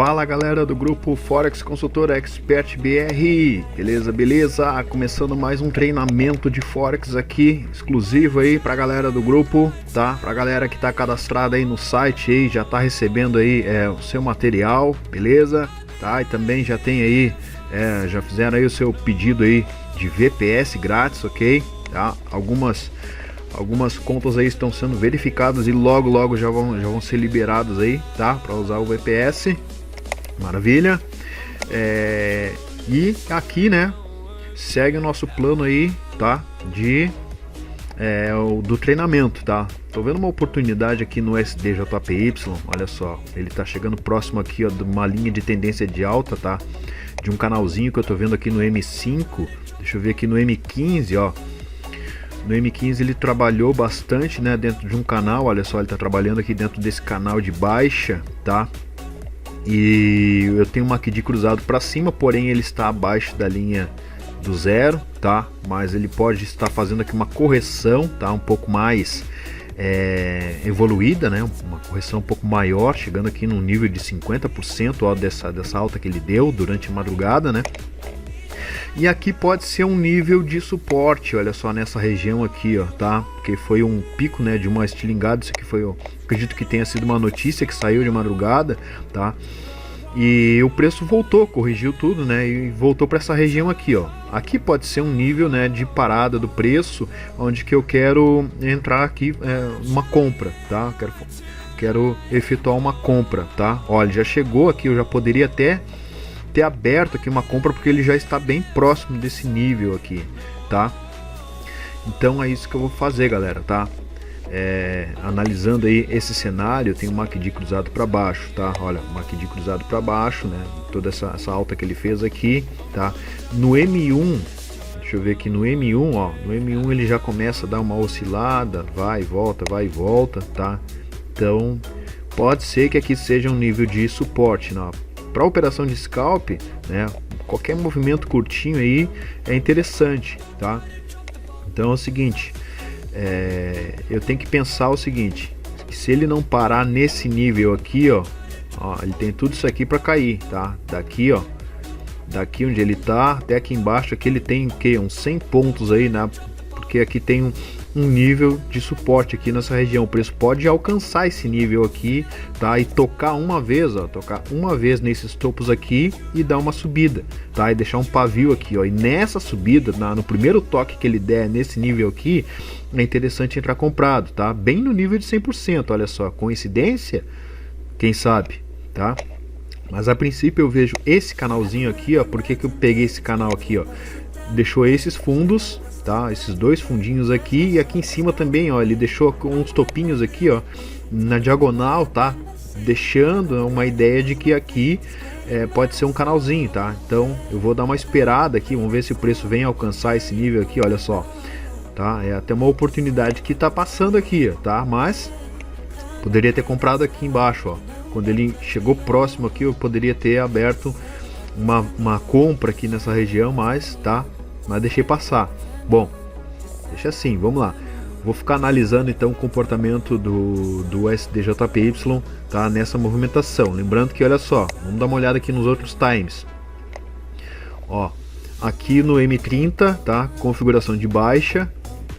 Fala galera do grupo Forex Consultor Expert BR, beleza? Começando mais um treinamento de Forex aqui, exclusivo aí pra galera do grupo, tá? Pra galera que tá cadastrada aí no site aí, já tá recebendo aí o seu material, beleza? Tá? E também já tem aí, já fizeram aí o seu pedido aí de VPS grátis, ok? Tá? Algumas contas aí estão sendo verificadas e logo já vão ser liberadas aí, tá? Para usar o VPS, maravilha. E aqui, né? Segue o nosso plano aí, tá? Do treinamento, tá? Tô vendo uma oportunidade aqui no SDJPY, olha só, ele tá chegando próximo aqui, ó, de uma linha de tendência de alta, tá? De um canalzinho que eu tô vendo aqui no M5, deixa eu ver aqui no M15, ó. No M15 ele trabalhou bastante, né, dentro de um canal, olha só, ele está trabalhando aqui dentro desse canal de baixa, tá? E eu tenho uma aqui cruzado para cima, porém ele está abaixo da linha do zero, tá? Mas ele pode estar fazendo aqui uma correção, tá? Um pouco mais evoluída, né? Uma correção um pouco maior, chegando aqui num nível de 50%, ó, dessa alta que ele deu durante a madrugada, né? E aqui pode ser um nível de suporte, olha só, nessa região aqui, ó, tá? Porque foi um pico, né, de uma estilingada, isso aqui foi, eu acredito que tenha sido uma notícia que saiu de madrugada, tá? E o preço voltou, corrigiu tudo, né, e voltou para essa região aqui, ó. Aqui pode ser um nível, né, de parada do preço, onde que eu quero entrar aqui, uma compra, tá? Quero efetuar uma compra, tá? Olha, já chegou aqui, eu já poderia até ter aberto aqui uma compra, porque ele já está bem próximo desse nível aqui, tá? Então é isso que eu vou fazer, galera, tá? Analisando aí esse cenário, tem um MACD cruzado para baixo, tá? Olha, MACD cruzado para baixo, né? Toda essa alta que ele fez aqui, tá? No M1, deixa eu ver aqui no M1, ó, no M1 ele já começa a dar uma oscilada, vai e volta, tá? Então pode ser que aqui seja um nível de suporte, né? Para operação de scalp, né, qualquer movimento curtinho aí é interessante, tá? Então é o seguinte, eu tenho que pensar o seguinte, que se ele não parar nesse nível aqui, ó, ele tem tudo isso aqui para cair, tá? Daqui, ó, daqui onde ele tá até aqui embaixo, aqui ele tem o que? Uns 100 pontos aí, né? Porque aqui tem um nível de suporte aqui nessa região, o preço pode alcançar esse nível aqui, tá? E tocar uma vez nesses topos aqui e dar uma subida, tá? E deixar um pavio aqui, ó. E nessa subida, no primeiro toque que ele der nesse nível aqui, é interessante entrar comprado, tá? Bem no nível de 100%, olha só, coincidência? Quem sabe, tá? Mas a princípio eu vejo esse canalzinho aqui, ó. Por que que eu peguei esse canal aqui, ó? Deixou esses fundos, tá? Esses dois fundinhos aqui, e aqui em cima também, ó, ele deixou uns topinhos aqui, ó, na diagonal, tá? Deixando uma ideia de que aqui pode ser um canalzinho, tá? Então eu vou dar uma esperada aqui, vamos ver se o preço vem alcançar esse nível aqui, olha só, tá? É até uma oportunidade que tá passando aqui, ó, tá? Mas poderia ter comprado aqui embaixo, ó. Quando ele chegou próximo aqui, eu poderia ter aberto uma compra aqui nessa região, mas deixei passar. Bom, deixa assim, vamos lá. Vou ficar analisando então o comportamento do SDJPY, tá? Nessa movimentação. Lembrando que, olha só, vamos dar uma olhada aqui nos outros times. Ó, aqui no M30, tá? Configuração de baixa,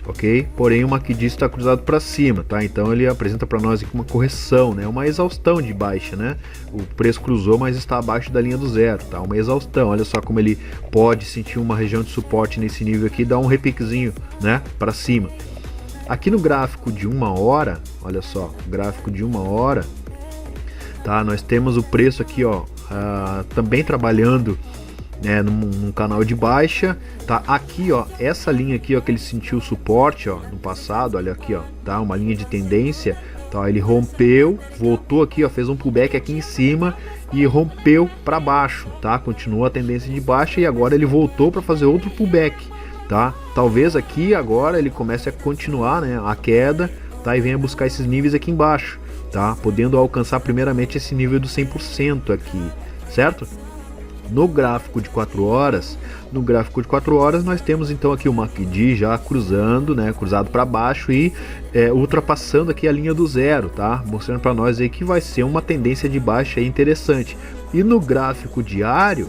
ok? Porém o MACD está cruzado para cima, tá? Então ele apresenta para nós aqui uma correção, né? Uma exaustão de baixa, né? O preço cruzou, mas está abaixo da linha do zero, tá? Uma exaustão. Olha só como ele pode sentir uma região de suporte nesse nível aqui, dá um repiquezinho, né? Para cima. Aqui no gráfico de 1 hora, olha só, gráfico de 1 hora, tá? Nós temos o preço aqui, ó, também trabalhando, né, num canal de baixa, tá? Aqui, ó, essa linha aqui, ó, que ele sentiu suporte, ó, no passado, olha aqui, ó, tá? Uma linha de tendência, tá? Ele rompeu, voltou aqui, ó, fez um pullback aqui em cima e rompeu para baixo, tá? Continua a tendência de baixa e agora ele voltou para fazer outro pullback, tá? Talvez aqui agora ele comece a continuar, né, a queda, tá? E venha buscar esses níveis aqui embaixo, tá? Podendo alcançar primeiramente esse nível do 100% aqui, certo? No gráfico de 4 horas, nós temos então aqui o MACD já cruzando, né, cruzado para baixo e ultrapassando aqui a linha do zero, tá? Mostrando para nós aí que vai ser uma tendência de baixa aí interessante. E no gráfico diário,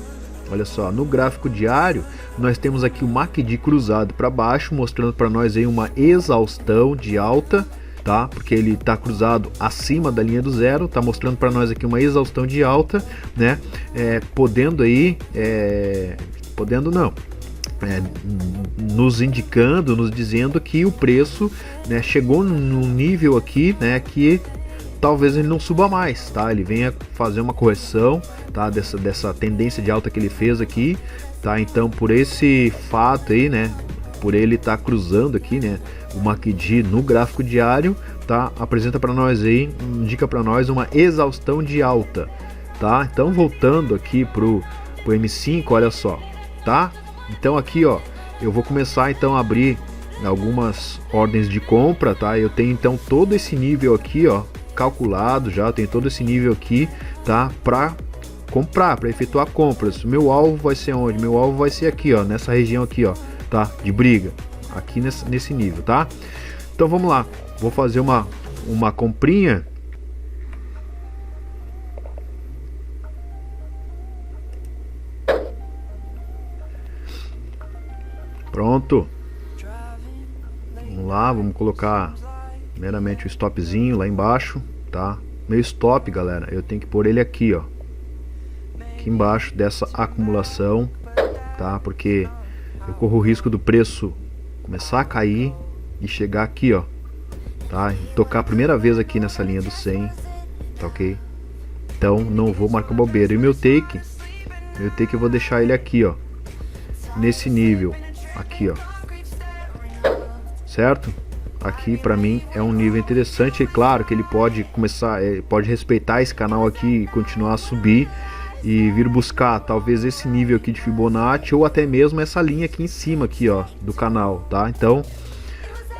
olha só, no gráfico diário nós temos aqui o MACD cruzado para baixo, mostrando para nós aí uma exaustão de alta, tá? Porque ele está cruzado acima da linha do zero, tá mostrando para nós aqui uma exaustão de alta, né? Nos indicando, nos dizendo que o preço, né, chegou num nível aqui, né, que talvez ele não suba mais, tá? Ele venha fazer uma correção, tá? Dessa tendência de alta que ele fez aqui, tá? Então, por esse fato aí, né, por ele estar cruzando aqui, né, o MACD no gráfico diário, tá? Apresenta para nós aí, indica para nós uma exaustão de alta, tá? Então, voltando aqui pro M5, olha só, tá? Então aqui, ó, eu vou começar então a abrir algumas ordens de compra, tá? Eu tenho então todo esse nível aqui, ó, calculado já, tem todo esse nível aqui, tá? Para comprar, para efetuar compras. Meu alvo vai ser onde? Meu alvo vai ser aqui, ó, nessa região aqui, ó, tá? De briga, aqui nesse nível, tá? Então vamos lá, vou fazer uma comprinha. Pronto. Vamos lá, vamos colocar primeiramente o stopzinho lá embaixo, tá? Meu stop, galera, eu tenho que pôr ele aqui, ó, aqui embaixo dessa acumulação, tá? Porque eu corro o risco do preço começar a cair e chegar aqui, ó, tá? E tocar a primeira vez aqui nessa linha do 100, tá ok? Então não vou marcar bobeira. E meu take eu vou deixar ele aqui, ó, nesse nível aqui, ó, certo? Aqui para mim é um nível interessante. É claro que ele pode pode respeitar esse canal aqui e continuar a subir e vir buscar talvez esse nível aqui de Fibonacci ou até mesmo essa linha aqui em cima aqui, ó, do canal, tá? Então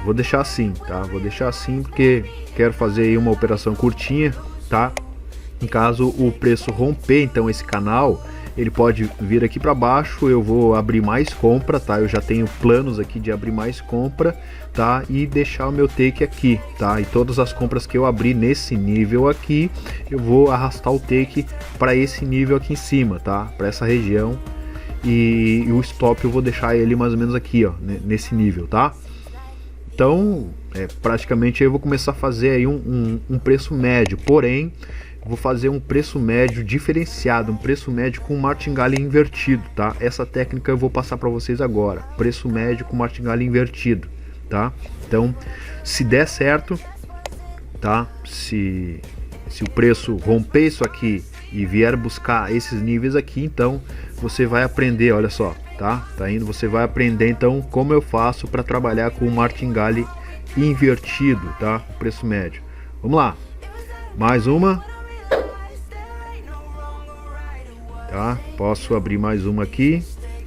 vou deixar assim, tá? Vou deixar assim porque quero fazer aí uma operação curtinha, tá? Em caso o preço romper então esse canal, ele pode vir aqui para baixo, eu vou abrir mais compra, tá? Eu já tenho planos aqui de abrir mais compra, tá? E deixar o meu take aqui, tá? E todas as compras que eu abrir nesse nível aqui, eu vou arrastar o take para esse nível aqui em cima, tá? Para essa região, e o stop eu vou deixar ele mais ou menos aqui, ó, nesse nível, tá? Então, praticamente eu vou começar a fazer aí um preço médio, porém vou fazer um preço médio diferenciado, um preço médio com martingale invertido, tá? Essa técnica eu vou passar para vocês agora, preço médio com martingale invertido, tá? Então, se der certo, tá? Se o preço romper isso aqui e vier buscar esses níveis aqui, então você vai aprender, olha só, tá? Tá indo, você vai aprender então como eu faço para trabalhar com o martingale invertido, tá? Preço médio. Vamos lá, mais uma. Tá? Posso abrir mais uma aqui,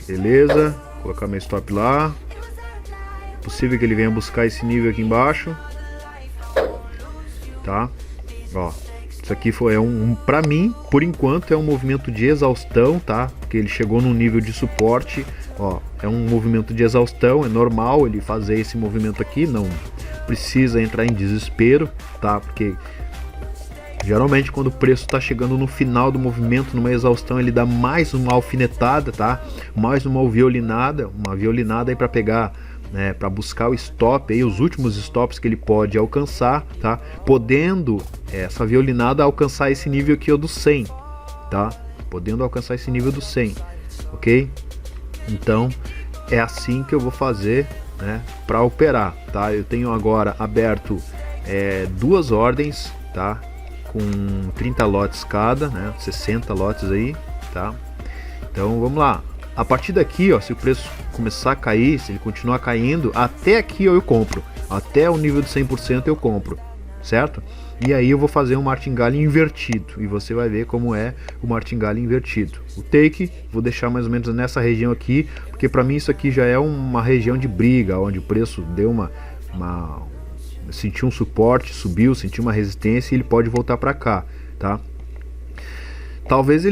beleza, colocar meu stop lá, possível que ele venha buscar esse nível aqui embaixo, tá? Ó, isso aqui foi para mim, por enquanto é um movimento de exaustão, tá? Porque ele chegou num nível de suporte, ó, é um movimento de exaustão, é normal ele fazer esse movimento aqui, não precisa entrar em desespero, tá? Porque geralmente quando o preço está chegando no final do movimento, numa exaustão, ele dá mais uma alfinetada, tá? Mais uma violinada aí para pegar, né, para buscar o stop aí, os últimos stops que ele pode alcançar, tá? Podendo essa violinada alcançar esse nível aqui, ó, do 100, tá? Podendo alcançar esse nível do 100, ok? Então é assim que eu vou fazer, né, para operar, tá? Eu tenho agora aberto duas ordens, tá? Com 30 lotes cada, né? 60 lotes aí, tá? Então vamos lá. A partir daqui, ó, se o preço começar a cair, se ele continuar caindo, até aqui ó, eu compro. Até o nível de 100% eu compro, certo? E aí eu vou fazer um martingale invertido e você vai ver como é o martingale invertido. O take vou deixar mais ou menos nessa região aqui, porque para mim isso aqui já é uma região de briga, onde o preço deu sentiu um suporte, subiu, sentiu uma resistência e ele pode voltar para cá, tá? talvez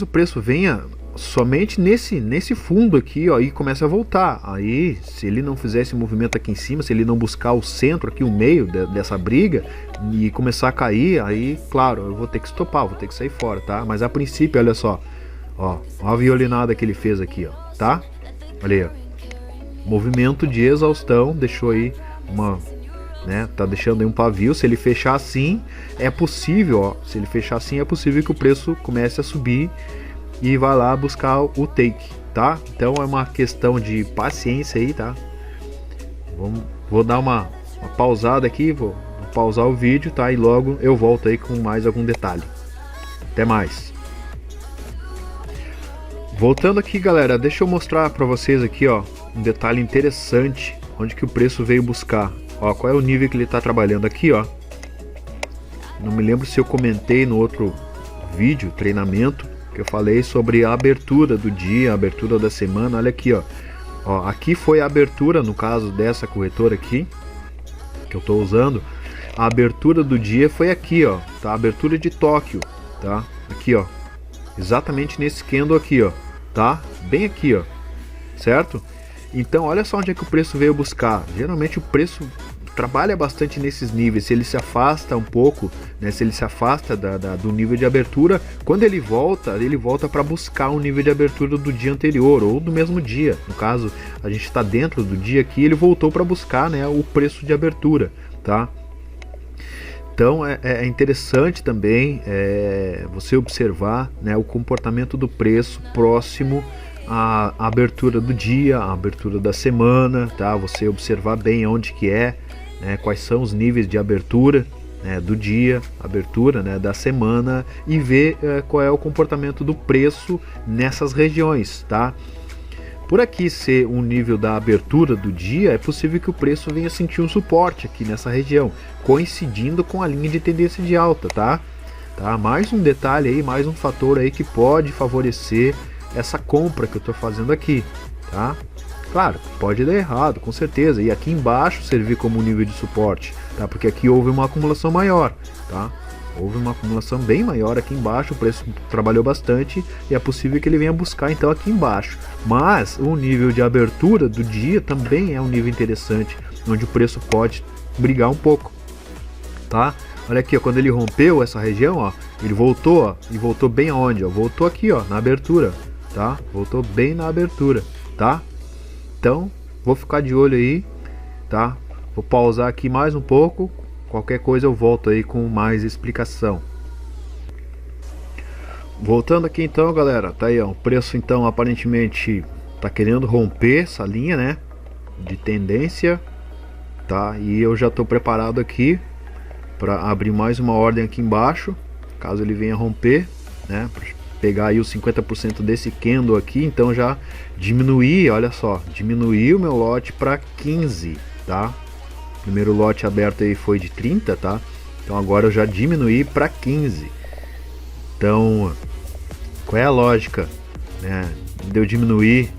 o preço venha somente nesse fundo aqui, ó, e comece a voltar. Aí, se ele não fizer esse movimento aqui em cima, se ele não buscar o centro aqui, o meio dessa briga e começar a cair, aí, claro, eu vou ter que estopar, vou ter que sair fora, tá? Mas a princípio, olha só, ó a violinada que ele fez aqui, ó, tá? Olha aí, ó. Movimento de exaustão, deixou aí uma, né, tá deixando aí um pavio. Se ele fechar assim, é possível, ó, se ele fechar assim, é possível que o preço comece a subir e vai lá buscar o take, tá? Então é uma questão de paciência aí, tá? Vou dar uma pausada aqui, vou pausar o vídeo, tá? E logo eu volto aí com mais algum detalhe. Até mais. Voltando aqui, galera, deixa eu mostrar para vocês aqui, ó, um detalhe interessante, onde que o preço veio buscar. Ó, qual é o nível que ele tá trabalhando aqui, ó? Não me lembro se eu comentei no outro vídeo, treinamento, que eu falei sobre a abertura do dia, a abertura da semana. Olha aqui, ó. Ó, aqui foi a abertura, no caso dessa corretora aqui que eu estou usando. A abertura do dia foi aqui, ó, tá? A abertura de Tóquio, tá? Aqui, ó, exatamente nesse candle aqui, ó, tá? Bem aqui, ó, certo? Então olha só onde é que o preço veio buscar. Geralmente o preço trabalha bastante nesses níveis. Se ele se afasta um pouco, né, se ele se afasta do nível de abertura, quando ele volta para buscar um nível de abertura do dia anterior ou do mesmo dia. No caso, a gente está dentro do dia aqui, ele voltou para buscar, né, o preço de abertura, tá? Então é interessante também você observar, né, o comportamento do preço próximo à abertura do dia, à abertura da semana, tá? Você observar bem onde que né, quais são os níveis de abertura, né, do dia, abertura, né, da semana, e ver qual é o comportamento do preço nessas regiões, tá? Por aqui ser um nível da abertura do dia, é possível que o preço venha sentir um suporte aqui nessa região, coincidindo com a linha de tendência de alta, tá? Mais um detalhe aí, mais um fator aí que pode favorecer essa compra que eu estou fazendo aqui, tá? Claro, pode dar errado, com certeza, e aqui embaixo servir como nível de suporte, tá? Porque aqui houve uma acumulação maior, tá? Houve uma acumulação bem maior aqui embaixo, o preço trabalhou bastante e é possível que ele venha buscar então aqui embaixo. Mas o nível de abertura do dia também é um nível interessante, onde o preço pode brigar um pouco, tá? Olha aqui, ó, quando ele rompeu essa região, ó, ele voltou, ó, e voltou bem aonde, ó? Voltou aqui, ó, na abertura, tá? Voltou bem na abertura, tá? Então, vou ficar de olho aí, tá? Vou pausar aqui mais um pouco. Qualquer coisa eu volto aí com mais explicação. Voltando aqui então, galera, tá aí, ó, o preço então aparentemente tá querendo romper essa linha, né, de tendência, tá? E eu já tô preparado aqui para abrir mais uma ordem aqui embaixo, caso ele venha romper, né, pra pegar aí os 50% desse candle aqui. Então já diminuí, olha só, diminuí o meu lote para 15, tá? Primeiro lote aberto aí foi de 30, tá? Então agora eu já diminuí para 15. Então, qual é a lógica, né, de eu diminuir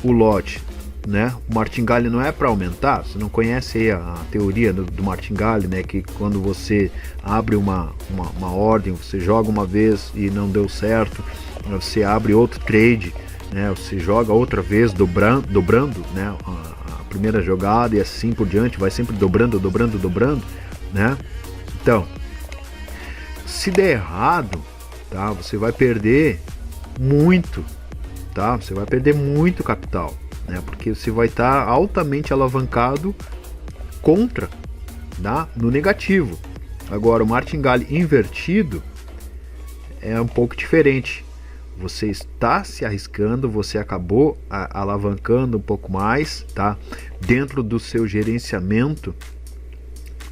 o lote, né? O martingale não é para aumentar. Você não conhece aí a teoria do martingale, né? Que quando você abre uma ordem, você joga uma vez e não deu certo, você abre outro trade, né? Você joga outra vez dobrando, né, a primeira jogada, e assim por diante, vai sempre dobrando, né? Então, se der errado, tá, você vai perder muito, tá? Você vai perder muito capital, né? Porque você vai estar altamente alavancado contra, tá? No negativo. Agora, o martingale invertido é um pouco diferente. Você está se arriscando, você acabou alavancando um pouco mais, tá? Dentro do seu gerenciamento,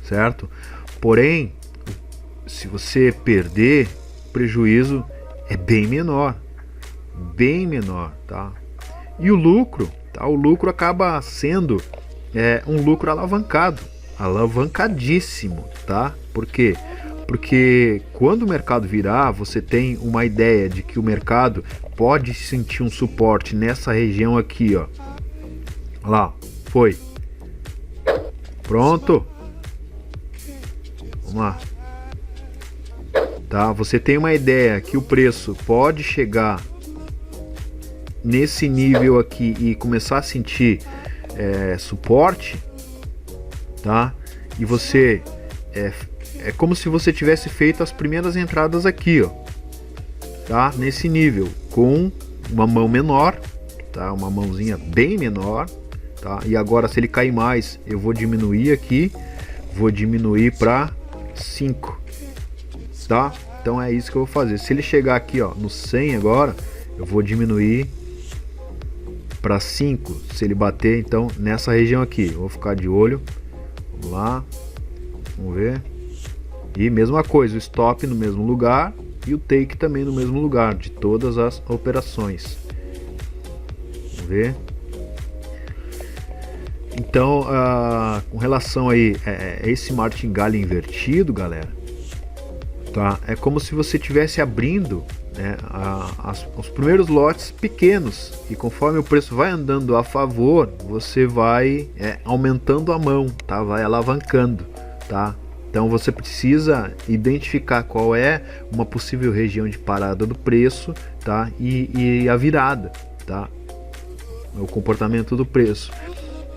certo? Porém, se você perder, o prejuízo é bem menor, tá? E o lucro, tá? O lucro acaba sendo um lucro alavancadíssimo, tá? Por quê? Porque quando o mercado virar, você tem uma ideia de que o mercado pode sentir um suporte nessa região aqui, ó. Olha lá, foi. Pronto. Vamos lá. tá? Você tem uma ideia que o preço pode chegar nesse nível aqui e começar a sentir suporte, tá? E você é como se você tivesse feito as primeiras entradas aqui, ó, tá? Nesse nível, com uma mão menor, tá? Uma mãozinha bem menor, tá? E agora, se ele cair mais, eu vou diminuir aqui, vou diminuir para 5, tá? Então é isso que eu vou fazer. Se ele chegar aqui, ó, no 100 agora, eu vou diminuir para 5. Se ele bater, então, nessa região aqui, eu vou ficar de olho. Vamos lá, vamos ver. E mesma coisa, o stop no mesmo lugar e o take também no mesmo lugar, de todas as operações. Vamos ver. Então, com relação aí a esse martingale invertido, galera, tá? É como se você estivesse abrindo, né, os primeiros lotes pequenos, e conforme o preço vai andando a favor, você vai aumentando a mão, tá? Vai alavancando, tá? Então você precisa identificar qual é uma possível região de parada do preço, tá? E a virada, tá? O comportamento do preço.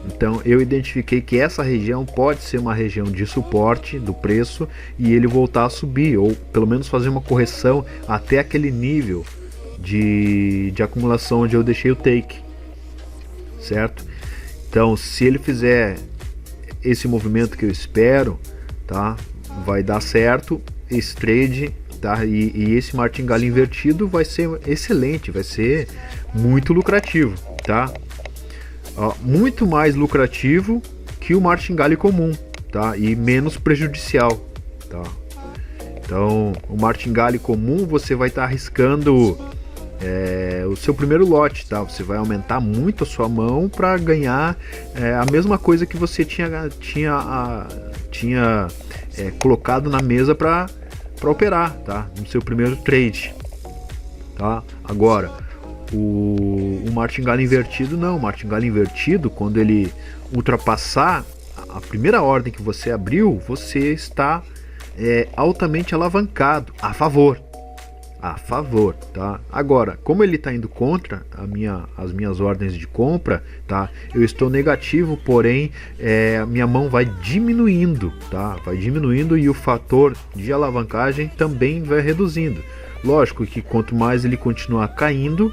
Então eu identifiquei que essa região pode ser uma região de suporte do preço e ele voltar a subir, ou pelo menos fazer uma correção até aquele nível de acumulação onde eu deixei o take, certo? Então se ele fizer esse movimento que eu espero, tá? Vai dar certo esse trade, tá? E esse martingale invertido vai ser excelente, vai ser muito lucrativo, tá? Muito mais lucrativo que o martingale comum, tá? E menos prejudicial, tá? Então, o martingale comum você vai estar arriscando o seu primeiro lote, tá? Você vai aumentar muito a sua mão para ganhar a mesma coisa que você tinha colocado na mesa para operar, tá? No seu primeiro trade, tá? Agora o martingale invertido não, o martingale invertido, quando ele ultrapassar a primeira ordem que você abriu, você está altamente alavancado a favor, tá? Agora, como ele está indo contra as minhas ordens de compra, tá? Eu estou negativo, porém a minha mão vai diminuindo, tá? Vai diminuindo e o fator de alavancagem também vai reduzindo. Lógico que quanto mais ele continuar caindo,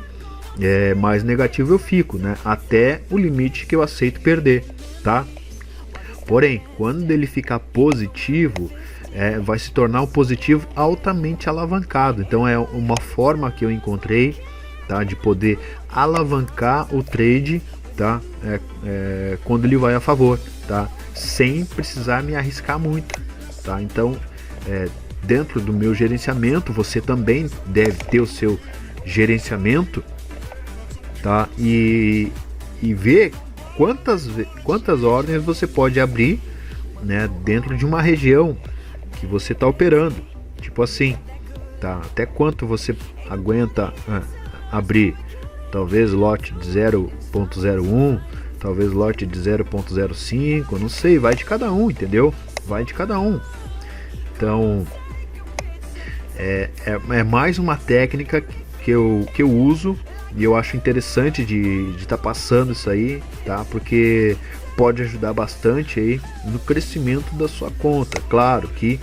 mais negativo eu fico, né? Até o limite que eu aceito perder, tá? Porém, quando ele ficar positivo, vai se tornar um positivo altamente alavancado. Então é uma forma que eu encontrei, tá, de poder alavancar o trade, tá, quando ele vai a favor, tá, sem precisar me arriscar muito, tá? Então, dentro do meu gerenciamento, você também deve ter o seu gerenciamento, tá? E ver quantas ordens você pode abrir, né, dentro de uma região que você está operando, tipo assim, tá? Até quanto você aguenta abrir? Talvez lote de 0.01, talvez lote de 0.05, não sei, vai de cada um, entendeu? Vai de cada um. Então é mais uma técnica que eu uso e eu acho interessante de estar passando isso aí, tá? Porque pode ajudar bastante aí no crescimento da sua conta. Claro que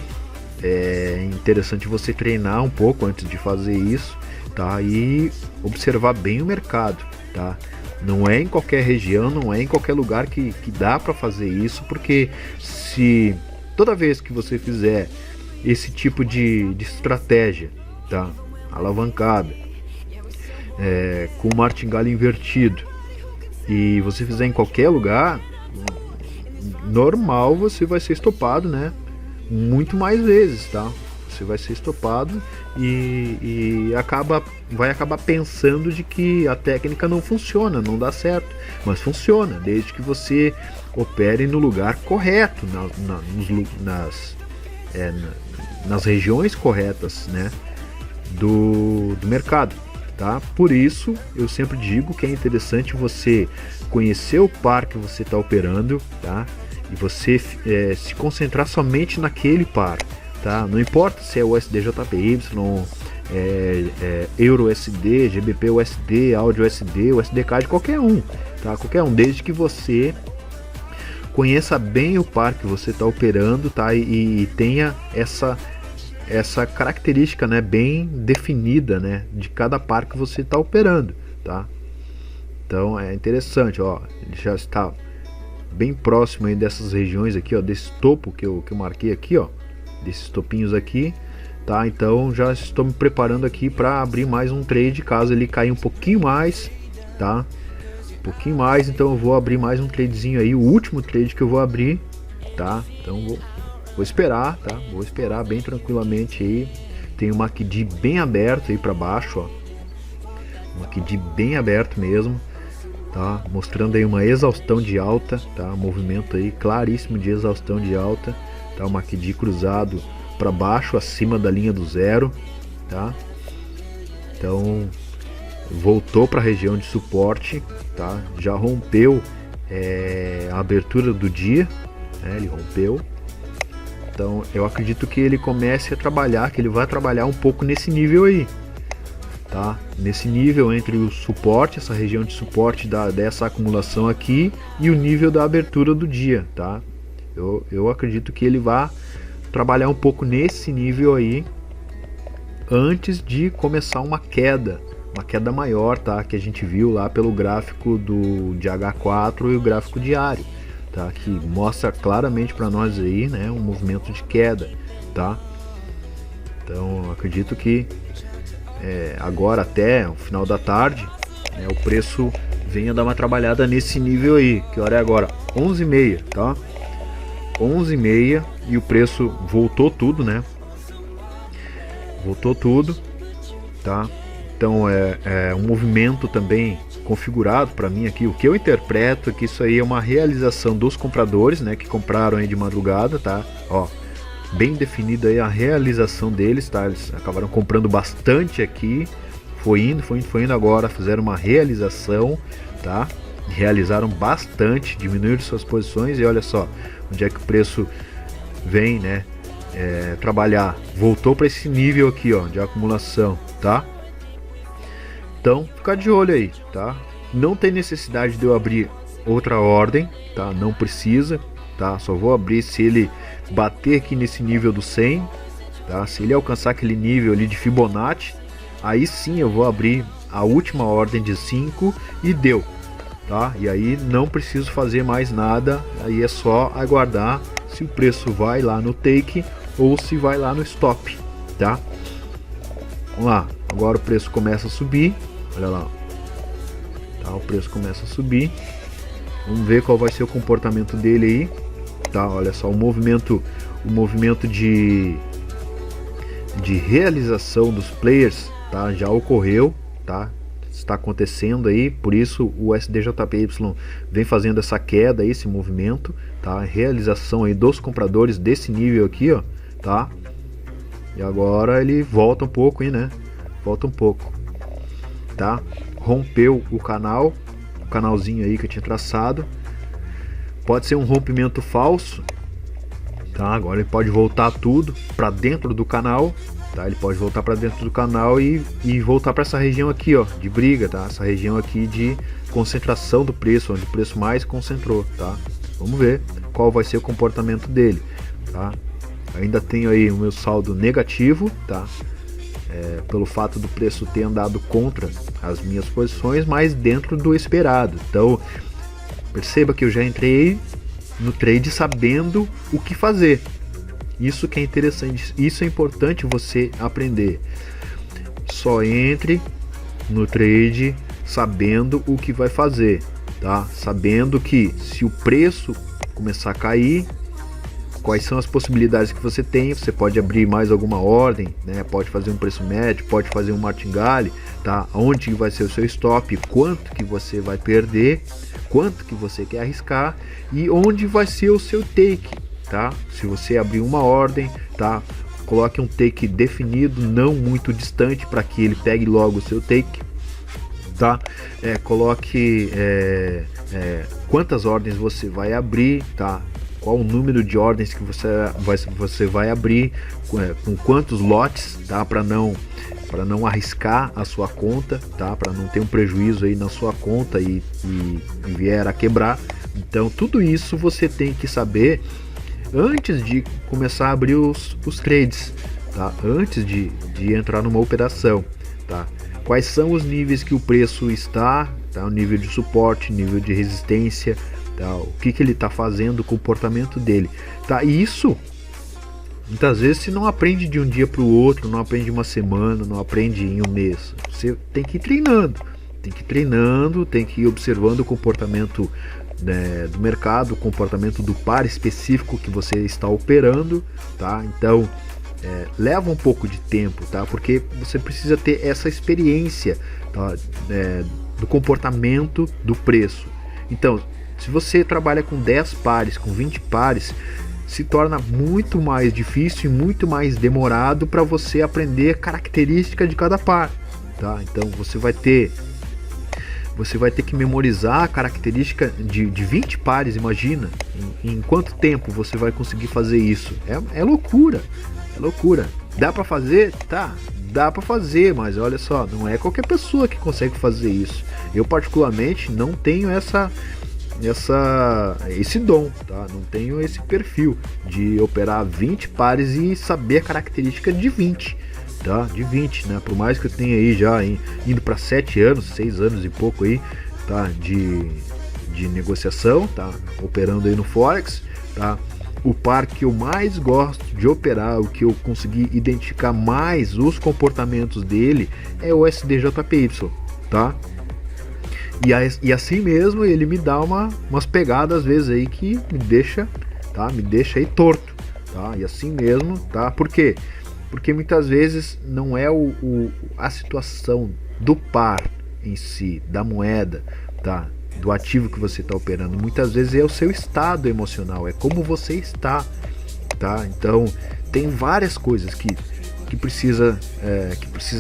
é interessante você treinar um pouco antes de fazer isso, tá? E observar bem o mercado, tá? Não é em qualquer região, não é em qualquer lugar que dá para fazer isso, porque se toda vez que você fizer esse tipo de estratégia, tá, alavancada, com o martingale invertido, e você fizer em qualquer lugar, normal, você vai ser estopado, né? Muito mais vezes, tá? Você vai ser estopado e vai acabar pensando de que a técnica não funciona, não dá certo, mas funciona desde que você opere no lugar correto, nas regiões corretas, né, do mercado, tá? Por isso eu sempre digo que é interessante você conhecer o par que você está operando, tá? E você se concentrar somente naquele par, tá? Não importa se é USD JPY, Euro USD, GBP USD, Áudio USD, USD CAD, qualquer um, tá? Qualquer um, desde que você conheça bem o par que você está operando, tá? E tenha essa característica, né, bem definida, né, de cada par que você está operando, tá? Então é interessante, ó, ele já está bem próximo aí dessas regiões aqui, ó, desse topo que eu marquei aqui, ó, desses topinhos aqui, tá? Então já estou me preparando aqui para abrir mais um trade caso ele caia um pouquinho mais, tá? Um pouquinho mais, então eu vou abrir mais um tradezinho aí, o último trade que eu vou abrir, tá? Então vou esperar, tá? Vou esperar bem tranquilamente aí. Tem um MACD bem aberto aí para baixo, ó. Um MACD bem aberto mesmo, tá? Mostrando aí uma exaustão de alta, tá? Movimento aí claríssimo de exaustão de alta, tá? O MACD cruzado para baixo, acima da linha do zero, tá? Então voltou para a região de suporte, tá? Já rompeu a abertura do dia, né? Ele rompeu. Então eu acredito que ele comece a trabalhar, que ele vai trabalhar um pouco nesse nível aí, tá? Nesse nível entre o suporte, essa região de suporte dessa acumulação aqui, e o nível da abertura do dia, tá? Eu acredito que ele vai trabalhar um pouco nesse nível aí antes de começar uma queda maior, tá? Que a gente viu lá pelo gráfico de H4 e o gráfico diário, tá? Que mostra claramente para nós aí, né, um movimento de queda, tá? Então acredito que agora até o final da tarde, né, o preço venha dar uma trabalhada nesse nível aí. Que hora é agora? 11h30, tá? 11h30 e o preço voltou tudo, né? Voltou tudo, tá? Então é um movimento também configurado para mim aqui. O que eu interpreto é que isso aí é uma realização dos compradores, né, que compraram aí de madrugada, tá? Ó, bem definida aí a realização deles, tá? Eles acabaram comprando bastante aqui, foi indo agora, fizeram uma realização, tá? Realizaram bastante, diminuíram suas posições e olha só onde é que o preço vem, né? Trabalhar, voltou para esse nível aqui, ó, de acumulação, tá? Então, ficar de olho aí, tá? Não tem necessidade de eu abrir outra ordem, tá? Não precisa, tá? Só vou abrir se ele bater aqui nesse nível do 100, tá? Se ele alcançar aquele nível ali de Fibonacci, aí sim eu vou abrir a última ordem de 5 e deu, tá? E aí não preciso fazer mais nada, aí é só aguardar se o preço vai lá no take ou se vai lá no stop, tá? Vamos lá, agora o preço começa a subir, olha lá, tá? O preço começa a subir, vamos ver qual vai ser o comportamento dele aí, tá? Olha só, o movimento de realização dos players, tá? Já ocorreu, tá? Está acontecendo aí, por isso o SDJPY vem fazendo essa queda aí, esse movimento, tá? Realização aí dos compradores desse nível aqui, ó, tá? E agora ele volta um pouco aí, né? Volta um pouco, tá? Rompeu o canalzinho aí que eu tinha traçado. Pode ser um rompimento falso, tá? Agora ele pode voltar tudo para dentro do canal, tá? Ele pode voltar para dentro do canal e voltar para essa região aqui, ó, de briga, tá? Essa região aqui de concentração do preço, onde o preço mais concentrou, tá? Vamos ver qual vai ser o comportamento dele, tá? Ainda tenho aí o meu saldo negativo, tá? Pelo fato do preço ter andado contra as minhas posições, mas dentro do esperado. Então perceba que eu já entrei no trade sabendo o que fazer. Isso que é interessante, isso é importante você aprender. Só entre no trade sabendo o que vai fazer, tá? Sabendo que se o preço começar a cair, quais são as possibilidades que você tem. Você pode abrir mais alguma ordem, né? Pode fazer um preço médio, pode fazer um martingale, tá? Onde vai ser o seu stop, quanto que você vai perder, quanto que você quer arriscar e onde vai ser o seu take, tá? Se você abrir uma ordem, tá? Coloque um take definido, não muito distante, para que ele pegue logo o seu take, tá? Coloque quantas ordens você vai abrir, tá? qual o número de ordens que você vai abrir, com quantos lotes, tá? Para não arriscar a sua conta, tá? Para não ter um prejuízo aí na sua conta e vier a quebrar. Então tudo isso você tem que saber antes de começar a abrir os trades, tá? Antes de entrar numa operação, tá? Quais são os níveis que o preço está, tá? O nível de suporte, nível de resistência, tá? O que ele está fazendo, o comportamento dele, tá? E isso muitas vezes você não aprende de um dia para o outro, não aprende uma semana, não aprende em um mês. Você tem que ir treinando, tem que ir observando o comportamento, né, do mercado, o comportamento do par específico que você está operando, tá? Então leva um pouco de tempo, tá? Porque você precisa ter essa experiência, tá? Do comportamento do preço. Então, se você trabalha com 10 pares, com 20 pares, se torna muito mais difícil e muito mais demorado para você aprender a característica de cada par, tá? Então você vai ter que memorizar a característica de 20 pares, imagina, em quanto tempo você vai conseguir fazer isso? É loucura, é loucura. Dá para fazer? Tá, dá para fazer, mas olha só, não é qualquer pessoa que consegue fazer isso. Eu particularmente não tenho esse dom, tá? Não tenho esse perfil de operar 20 pares e saber a característica de 20, tá? De 20, né? Por mais que eu tenha aí já indo para 7 anos, 6 anos e pouco aí, tá? De negociação, tá? Operando aí no Forex, tá? O par que eu mais gosto de operar, o que eu consegui identificar mais os comportamentos dele é o SDJPY, tá? E assim mesmo ele me dá umas pegadas às vezes aí que me deixa aí torto, tá? E assim mesmo, tá? Por quê? Porque muitas vezes não é a situação do par em si, da moeda, tá? Do ativo que você está operando. Muitas vezes é o seu estado emocional, é como você está, tá? Então tem várias coisas que precisa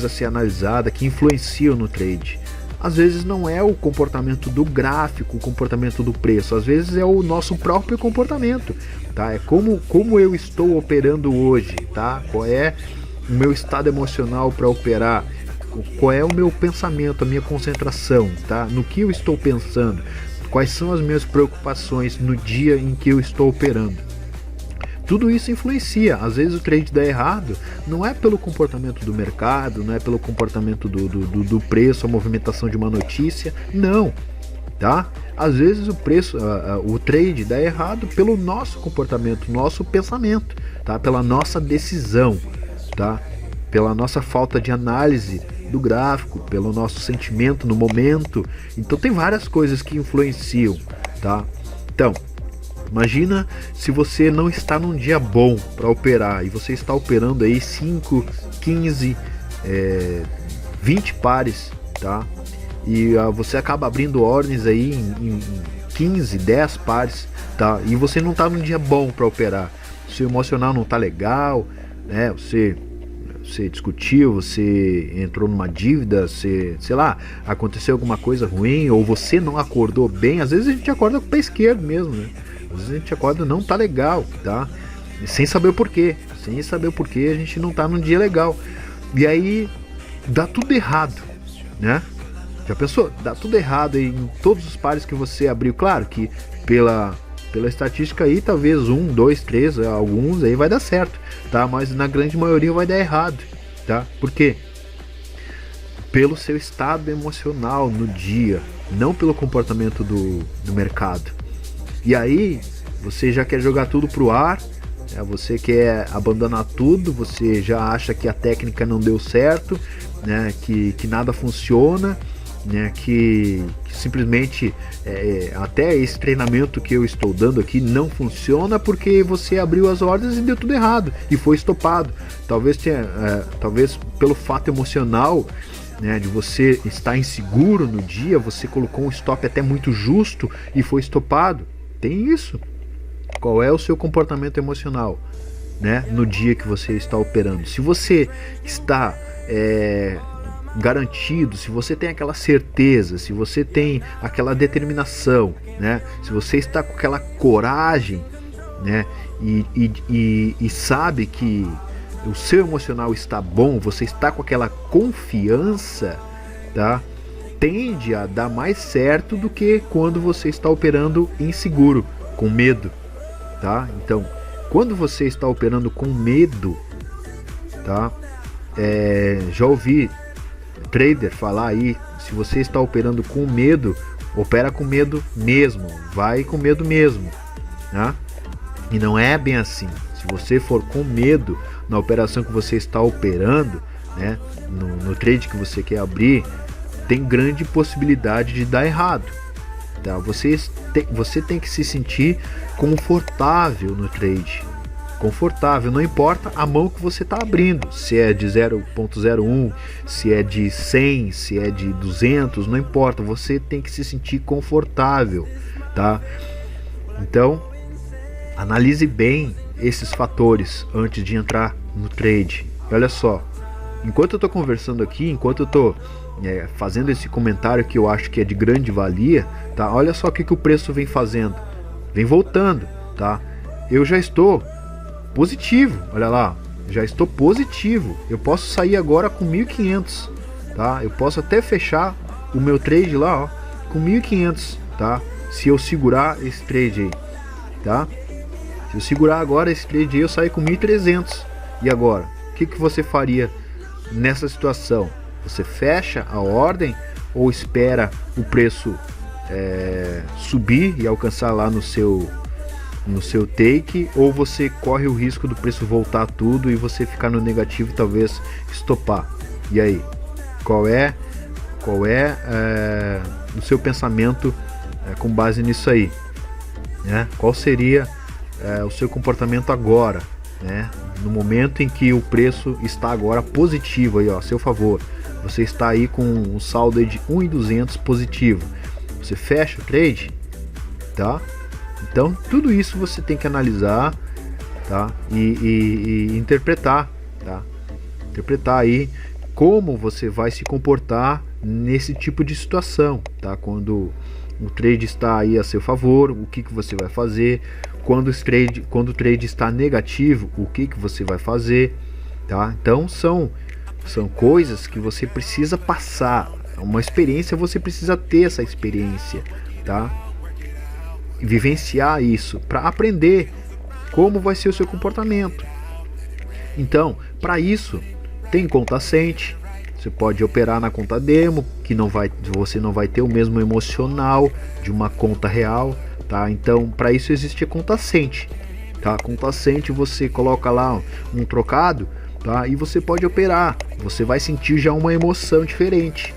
ser analisada, que influenciam no trade. Às vezes não é o comportamento do gráfico, o comportamento do preço, às vezes é o nosso próprio comportamento, tá? É como eu estou operando hoje, tá? Qual é o meu estado emocional para operar, qual é o meu pensamento, a minha concentração, tá? No que eu estou pensando, quais são as minhas preocupações no dia em que eu estou operando. Tudo isso influencia. Às vezes o trade dá errado, não é pelo comportamento do mercado, não é pelo comportamento do preço, a movimentação de uma notícia, não, tá? Às vezes o trade dá errado pelo nosso comportamento, nosso pensamento, tá? Pela nossa decisão, tá? Pela nossa falta de análise do gráfico, pelo nosso sentimento no momento. Então tem várias coisas que influenciam, tá? Então, imagina se você não está num dia bom para operar e você está operando aí 5, 15, 20 pares, tá? E você acaba abrindo ordens aí em 15, 10 pares, tá? E você não está num dia bom para operar. Seu emocional não tá legal, né? Você discutiu, você entrou numa dívida, sei lá, aconteceu alguma coisa ruim, ou você não acordou bem. Às vezes a gente acorda com o pé esquerdo mesmo, né? Às vezes a gente acorda não tá legal, tá? Sem saber o porquê, a gente não tá num dia legal. E aí dá tudo errado, né? Já pensou? Dá tudo errado em todos os pares que você abriu. Claro que pela estatística aí, talvez 1, 2, 3, alguns aí vai dar certo, tá? Mas na grande maioria vai dar errado, tá? Por quê? Pelo seu estado emocional no dia, não pelo comportamento do mercado. E aí você já quer jogar tudo pro ar, né? Você quer abandonar tudo, você já acha que a técnica não deu certo, né? Que nada funciona, né? Que simplesmente até esse treinamento que eu estou dando aqui não funciona porque você abriu as ordens e deu tudo errado e foi estopado. Talvez pelo fato emocional, né, de você estar inseguro no dia, você colocou um stop até muito justo e foi estopado. Tem isso. Qual é o seu comportamento emocional, né, no dia que você está operando? Se você está garantido, se você tem aquela certeza, se você tem aquela determinação, né? Se você está com aquela coragem, né, e sabe que o seu emocional está bom, você está com aquela confiança, tá? Tende a dar mais certo do que quando você está operando inseguro, com medo, tá? Então, quando você está operando com medo, tá? Já ouvi trader falar aí, se você está operando com medo, opera com medo mesmo, vai com medo mesmo, tá? E não é bem assim. Se você for com medo na operação que você está operando, né, no trade que você quer abrir, tem grande possibilidade de dar errado, tá? Você tem que se sentir confortável no trade. Confortável, não importa a mão que você está abrindo, se é de 0.01, se é de 100, se é de 200, não importa, você tem que se sentir confortável, tá? Então, analise bem esses fatores antes de entrar no trade. Olha só, enquanto eu estou conversando aqui, enquanto eu estou fazendo esse comentário que eu acho que é de grande valia, tá? Olha só o que o preço vem fazendo, vem voltando, tá? Eu já estou positivo, olha lá, já estou positivo. Eu posso sair agora com 1.500, tá? Eu posso até fechar o meu trade lá, ó, com 1.500, tá? Se eu segurar esse trade aí, tá? Se eu segurar agora esse trade aí, eu saio com 1.300. E agora, o que você faria nessa situação? Você fecha a ordem ou espera o preço subir e alcançar lá no seu take, ou você corre o risco do preço voltar tudo e você ficar no negativo e talvez estopar? E aí, qual é o seu pensamento com base nisso aí, né? Qual seria o seu comportamento agora, né? No momento em que o preço está agora positivo aí, ó, a seu favor, você está aí com um saldo aí de 1.200 positivo, você fecha o trade, tá? Então tudo isso você tem que analisar, tá? E interpretar, tá? Interpretar aí como você vai se comportar nesse tipo de situação, tá? Quando o trade está aí a seu favor, o que você vai fazer? Quando o trade está negativo, o que você vai fazer, tá? Então são coisas que você precisa passar, uma experiência, você precisa ter essa experiência, tá? E vivenciar isso para aprender como vai ser o seu comportamento. Então, para isso tem conta ascente. Você pode operar na conta demo, que você não vai ter o mesmo emocional de uma conta real, tá? Então, para isso existe a conta ascente, tá? A conta ascente, você coloca lá um trocado, tá? E você pode operar. Você vai sentir já uma emoção diferente,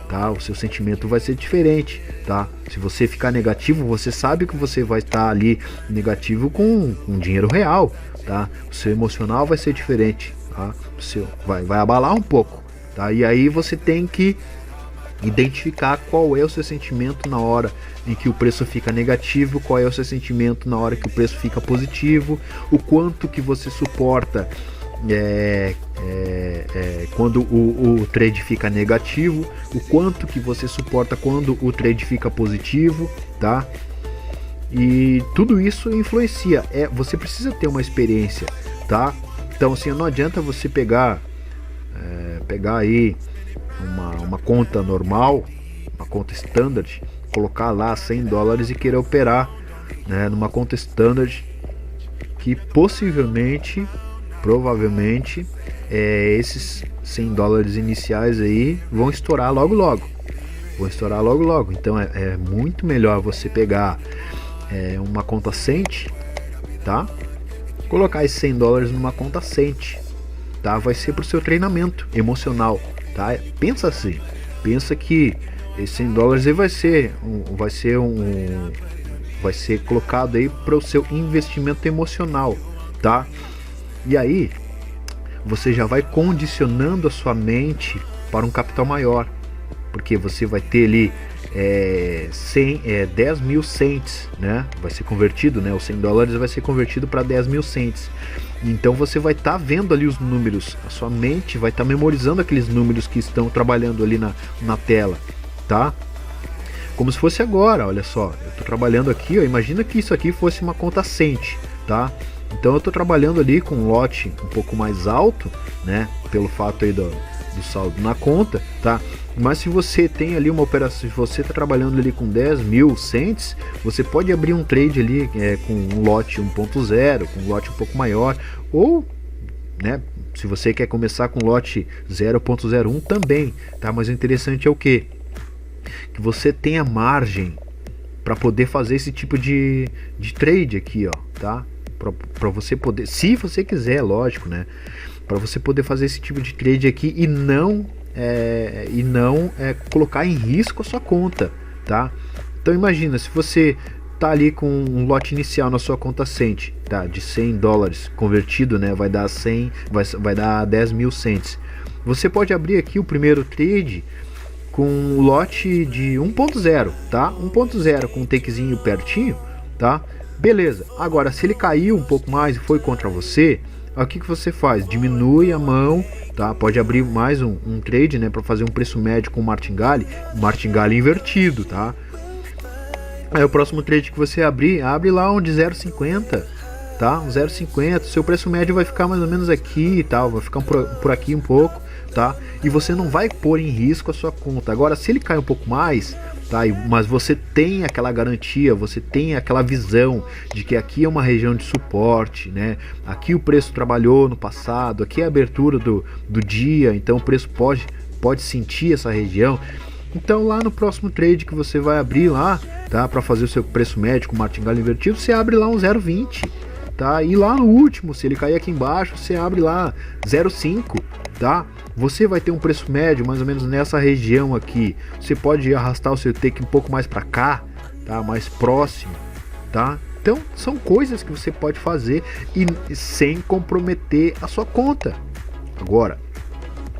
tá? O seu sentimento vai ser diferente, tá? Se você ficar negativo, você sabe que você vai estar ali negativo com dinheiro real, tá? O seu emocional vai ser diferente, tá? O seu vai abalar um pouco, tá? E aí você tem que identificar qual é o seu sentimento na hora em que o preço fica negativo, qual é o seu sentimento na hora que o preço fica positivo, o quanto que você suporta quando o trade fica negativo, o quanto que você suporta quando o trade fica positivo, tá? E tudo isso influencia. Você precisa ter uma experiência, tá? Então assim, não adianta você pegar aí uma conta normal, uma conta standard, colocar lá $100 e querer operar, né, numa conta standard que provavelmente esses $100 iniciais aí vão estourar logo. Então é muito melhor você pegar uma conta ascente, tá? Colocar esses $100 numa conta ascente, tá? Vai ser pro seu treinamento emocional, tá? Pensa assim, pensa que esses $100 aí vai ser colocado aí para o seu investimento emocional, tá? E aí você já vai condicionando a sua mente para um capital maior, porque você vai ter ali 10.000 cents, né? Vai ser convertido, né? Os $100 vai ser convertido para 10.000 cents. Então você vai estar vendo ali os números, a sua mente vai estar memorizando aqueles números que estão trabalhando ali na tela, tá? Como se fosse agora, olha só, eu estou trabalhando aqui, ó, imagina que isso aqui fosse uma conta ascente, tá? Então eu estou trabalhando ali com um lote um pouco mais alto, né? Pelo fato aí do saldo na conta, tá? Mas se você tem ali uma operação, se você está trabalhando ali com 10.000 cents, você pode abrir um trade ali com um lote 1.0, com um lote um pouco maior, ou, né, se você quer começar com lote 0.01 também, tá? Mas o interessante é o que você tenha margem para poder fazer esse tipo de trade aqui, ó, tá? Para você poder, se você quiser, lógico, né? Para você poder fazer esse tipo de trade aqui e não colocar em risco a sua conta, tá? Então imagina, se você tá ali com um lote inicial na sua conta Cent, tá? De 100 dólares convertido, né? Vai dar 100, vai dar 10.000 cents. Você pode abrir aqui o primeiro trade com um lote de 1.0, tá? 1.0 com um takezinho pertinho, tá? Beleza. Agora, se ele caiu um pouco mais e foi contra você, o que você faz? Diminui a mão, tá? Pode abrir mais um trade, né? Para fazer um preço médio com o martingale invertido, tá? Aí o próximo trade que você abrir, abre lá um de 0,50, tá? Um 0,50, seu preço médio vai ficar mais ou menos aqui e tal, vai ficar por aqui um pouco, tá? E você não vai pôr em risco a sua conta. Agora, se ele cai um pouco mais, tá? Mas você tem aquela garantia, você tem aquela visão de que aqui é uma região de suporte, né? Aqui o preço trabalhou no passado, aqui é a abertura do dia, então o preço pode sentir essa região. Então lá no próximo trade que você vai abrir lá, tá? Para fazer o seu preço médio com o martingale invertido, você abre lá um 0,20, tá? E lá no último, se ele cair aqui embaixo, você abre lá 0,5, tá? Você vai ter um preço médio mais ou menos nessa região aqui. Você pode arrastar o seu take um pouco mais para cá, tá? Mais próximo, tá? Então são coisas que você pode fazer e sem comprometer a sua conta. Agora,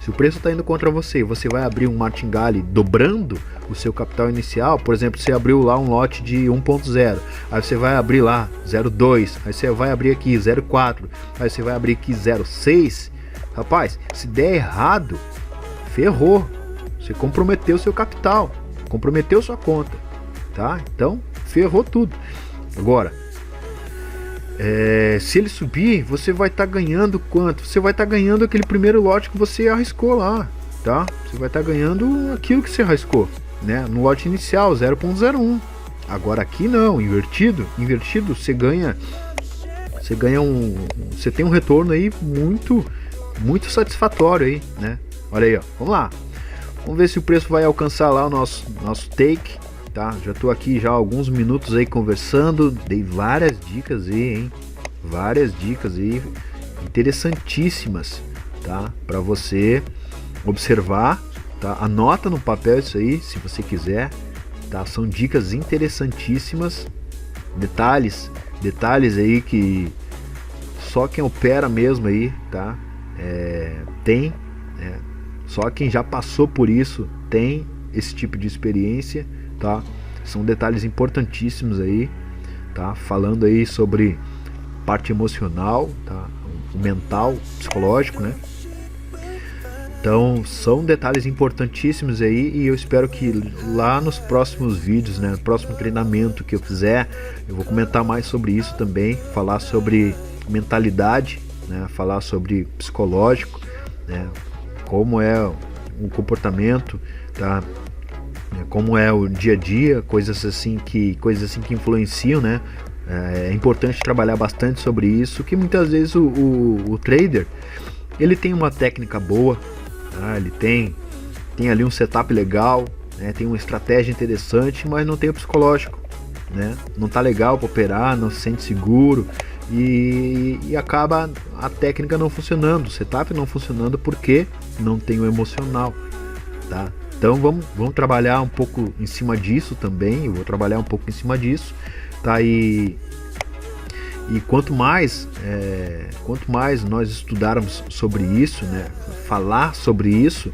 se o preço está indo contra você, você vai abrir um martingale dobrando o seu capital inicial. Por exemplo, você abriu lá um lote de 1.0, aí você vai abrir lá 0.2, aí você vai abrir aqui 0.4, aí você vai abrir aqui 0.6. Rapaz, se der errado, ferrou. Você comprometeu seu capital, comprometeu sua conta, tá? Então, ferrou tudo. Agora, se ele subir, você vai estar ganhando quanto? Você vai estar ganhando aquele primeiro lote que você arriscou lá, tá? Você vai estar ganhando aquilo que você arriscou, né? No lote inicial, 0.01. Agora aqui não, invertido você ganha você tem um retorno aí muito satisfatório aí, né? Olha aí, ó. Vamos lá. Vamos ver se o preço vai alcançar lá o nosso take, tá? Já tô aqui já há alguns minutos aí conversando, dei várias dicas aí, hein? Várias dicas aí interessantíssimas, tá? Para você observar, tá? Anota no papel isso aí, se você quiser, tá? São dicas interessantíssimas, detalhes aí que só quem opera mesmo aí, tá? Tem, né? Só quem já passou por isso tem esse tipo de experiência, tá? São detalhes importantíssimos aí, tá? Falando aí sobre parte emocional, tá? O mental, psicológico, né? Então são detalhes importantíssimos aí e eu espero que lá nos próximos vídeos, né? No próximo treinamento que eu fizer, eu vou comentar mais sobre isso também, falar sobre mentalidade, né? Falar sobre psicológico, né? Como é o comportamento, tá? Como é o dia a dia, coisas assim que influenciam, né? É importante trabalhar bastante sobre isso, que muitas vezes o trader ele tem uma técnica boa, tá? Ele tem ali um setup legal, né? Tem uma estratégia interessante, mas não tem o psicológico, né? Não tá legal para operar, não se sente seguro e acaba a técnica não funcionando, o setup não funcionando porque não tem o emocional, tá? Então vamos trabalhar um pouco em cima disso também. Eu vou trabalhar um pouco em cima disso, tá? E quanto mais nós estudarmos sobre isso, né? Falar sobre isso,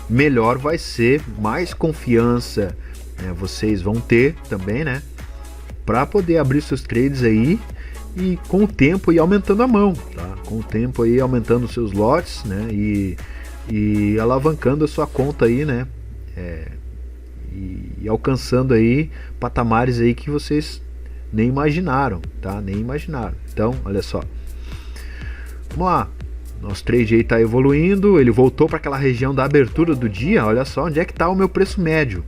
melhor vai ser, mais confiança, né, vocês vão ter também, né? Para poder abrir seus trades aí e com o tempo ir aumentando a mão, tá? Com o tempo aí aumentando os seus lotes, né? E alavancando a sua conta aí, né? E alcançando aí patamares aí que vocês nem imaginaram, tá? Nem imaginaram. Então, olha só. Vamos lá. Nosso trade aí tá evoluindo, ele voltou para aquela região da abertura do dia. Olha só onde é que tá o meu preço médio.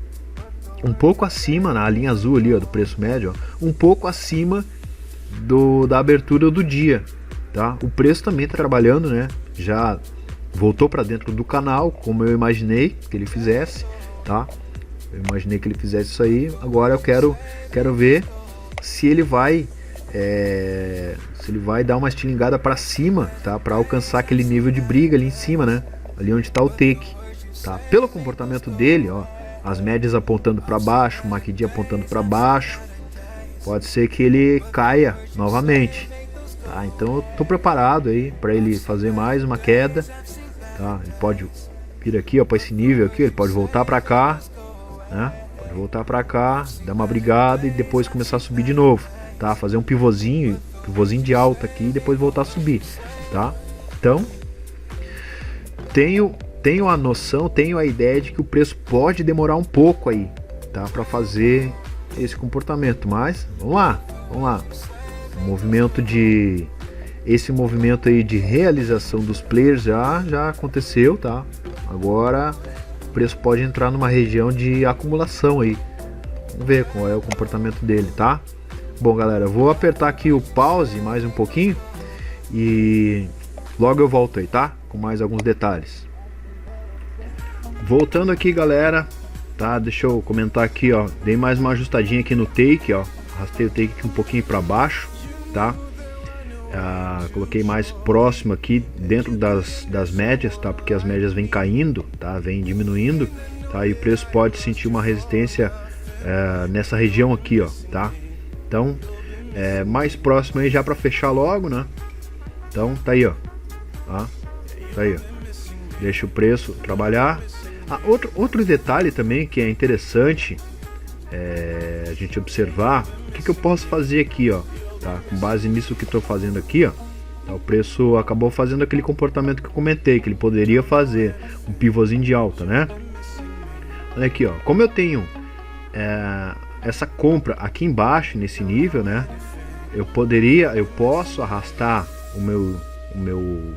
Um pouco acima, na linha azul ali, ó, do preço médio, ó, um pouco acima da abertura do dia, tá? O preço também tá trabalhando, né? Já voltou para dentro do canal, como eu imaginei que ele fizesse, tá? Eu imaginei que ele fizesse isso aí. Agora eu quero ver se ele vai dar uma estilingada para cima, tá? Para alcançar aquele nível de briga ali em cima, né? Ali onde está o take, tá? Pelo comportamento dele, ó, as médias apontando para baixo, o MACD apontando para baixo, pode ser que ele caia novamente, tá? Então eu tô preparado aí para ele fazer mais uma queda, tá? Ele pode vir aqui, ó, para esse nível aqui, ele pode voltar para cá, né? Pode voltar para cá, dar uma brigada e depois começar a subir de novo, tá? Fazer um pivôzinho de alta aqui e depois voltar a subir, tá? Então tenho a noção, tenho a ideia de que o preço pode demorar um pouco aí, tá? Para fazer esse comportamento, mas vamos lá. Esse movimento aí de realização dos players já aconteceu, tá? Agora o preço pode entrar numa região de acumulação aí. Vamos ver qual é o comportamento dele, tá? Bom, galera, vou apertar aqui o pause mais um pouquinho e logo eu volto aí, tá? Com mais alguns detalhes. Voltando aqui, galera, tá? Deixa eu comentar aqui, ó. Dei mais uma ajustadinha aqui no take, ó. Arrastei o take aqui um pouquinho para baixo, tá? Coloquei mais próximo aqui dentro das médias, tá? Porque as médias vêm caindo, tá? Vem diminuindo, tá? E o preço pode sentir uma resistência nessa região aqui, ó, tá? Então, mais próximo aí já para fechar logo, né? Então, tá aí, ó. Tá aí, ó. Deixa o preço trabalhar. Outro detalhe também que é interessante a gente observar, o que eu posso fazer aqui, ó, tá? Com base nisso que estou fazendo aqui, ó, tá? O preço acabou fazendo aquele comportamento que eu comentei, que ele poderia fazer um pivôzinho de alta, né? Olha aqui, ó, como eu tenho essa compra aqui embaixo nesse nível, né? Eu posso arrastar o meu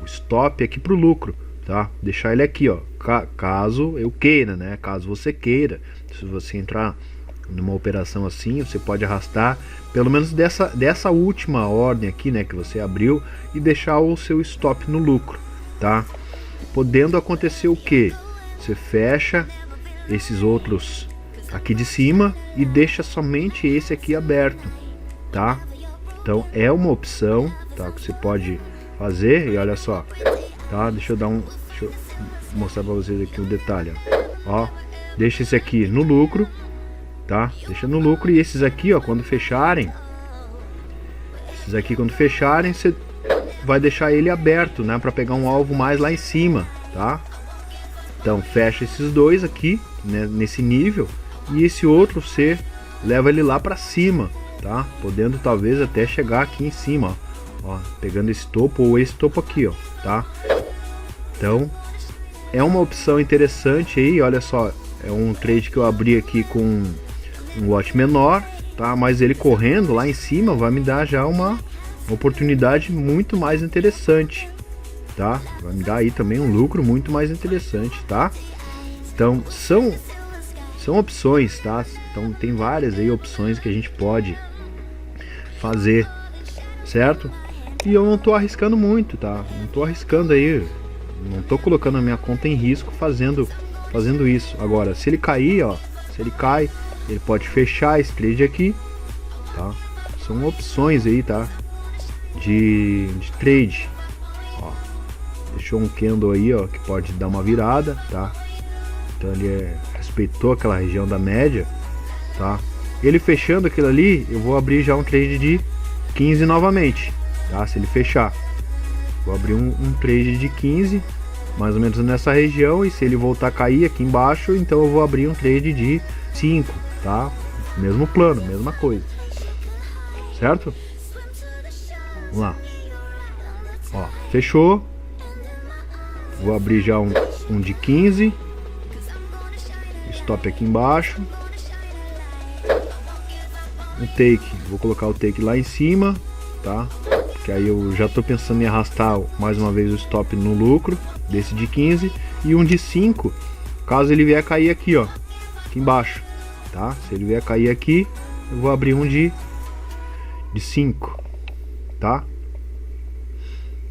stop aqui para o lucro, tá? Deixar ele aqui, ó, caso eu queira, né? Caso você queira, se você entrar numa operação assim, você pode arrastar pelo menos dessa última ordem aqui, né, que você abriu, e deixar o seu stop no lucro, tá? Podendo acontecer o que? Você fecha esses outros aqui de cima e deixa somente esse aqui aberto, tá? Então é uma opção, tá, que você pode fazer. E olha só, tá? Deixa eu mostrar para vocês aqui um detalhe, ó. Deixa esse aqui no lucro, tá? Deixa no lucro, e esses aqui, ó, quando fecharem, você vai deixar ele aberto, né, para pegar um alvo mais lá em cima, tá? Então fecha esses dois aqui, né, nesse nível, e esse outro você leva ele lá para cima, tá? Podendo talvez até chegar aqui em cima, ó, pegando esse topo ou esse topo aqui, ó, tá? Então é uma opção interessante aí. Olha só, é um trade que eu abri aqui com um lote menor, tá? Mas ele correndo lá em cima vai me dar já uma oportunidade muito mais interessante, tá? Vai me dar aí também um lucro muito mais interessante, tá? Então são opções, tá? Então tem várias aí opções que a gente pode fazer, certo? E eu não tô arriscando muito, tá? Não tô arriscando aí, não tô colocando a minha conta em risco fazendo isso. Agora, se ele cair, ó, ele pode fechar esse trade aqui, tá? São opções aí, tá? De trade, ó. Deixou um candle aí, ó, que pode dar uma virada, tá? Então ele respeitou aquela região da média, tá? Ele fechando aquilo ali, eu vou abrir já um trade de 15 novamente, tá? Se ele fechar, vou abrir um trade de 15 mais ou menos nessa região, e se ele voltar a cair aqui embaixo, então eu vou abrir um trade de 5, tá? Mesmo plano, mesma coisa, certo? Vamos lá, ó, fechou. Vou abrir já um de 15, stop aqui embaixo, um take, vou colocar o take lá em cima, tá? Porque aí eu já tô pensando em arrastar mais uma vez o stop no lucro desse de 15 e um de 5, caso ele vier cair aqui, ó, aqui embaixo, tá? Se ele vier cair aqui, eu vou abrir um de 5, tá?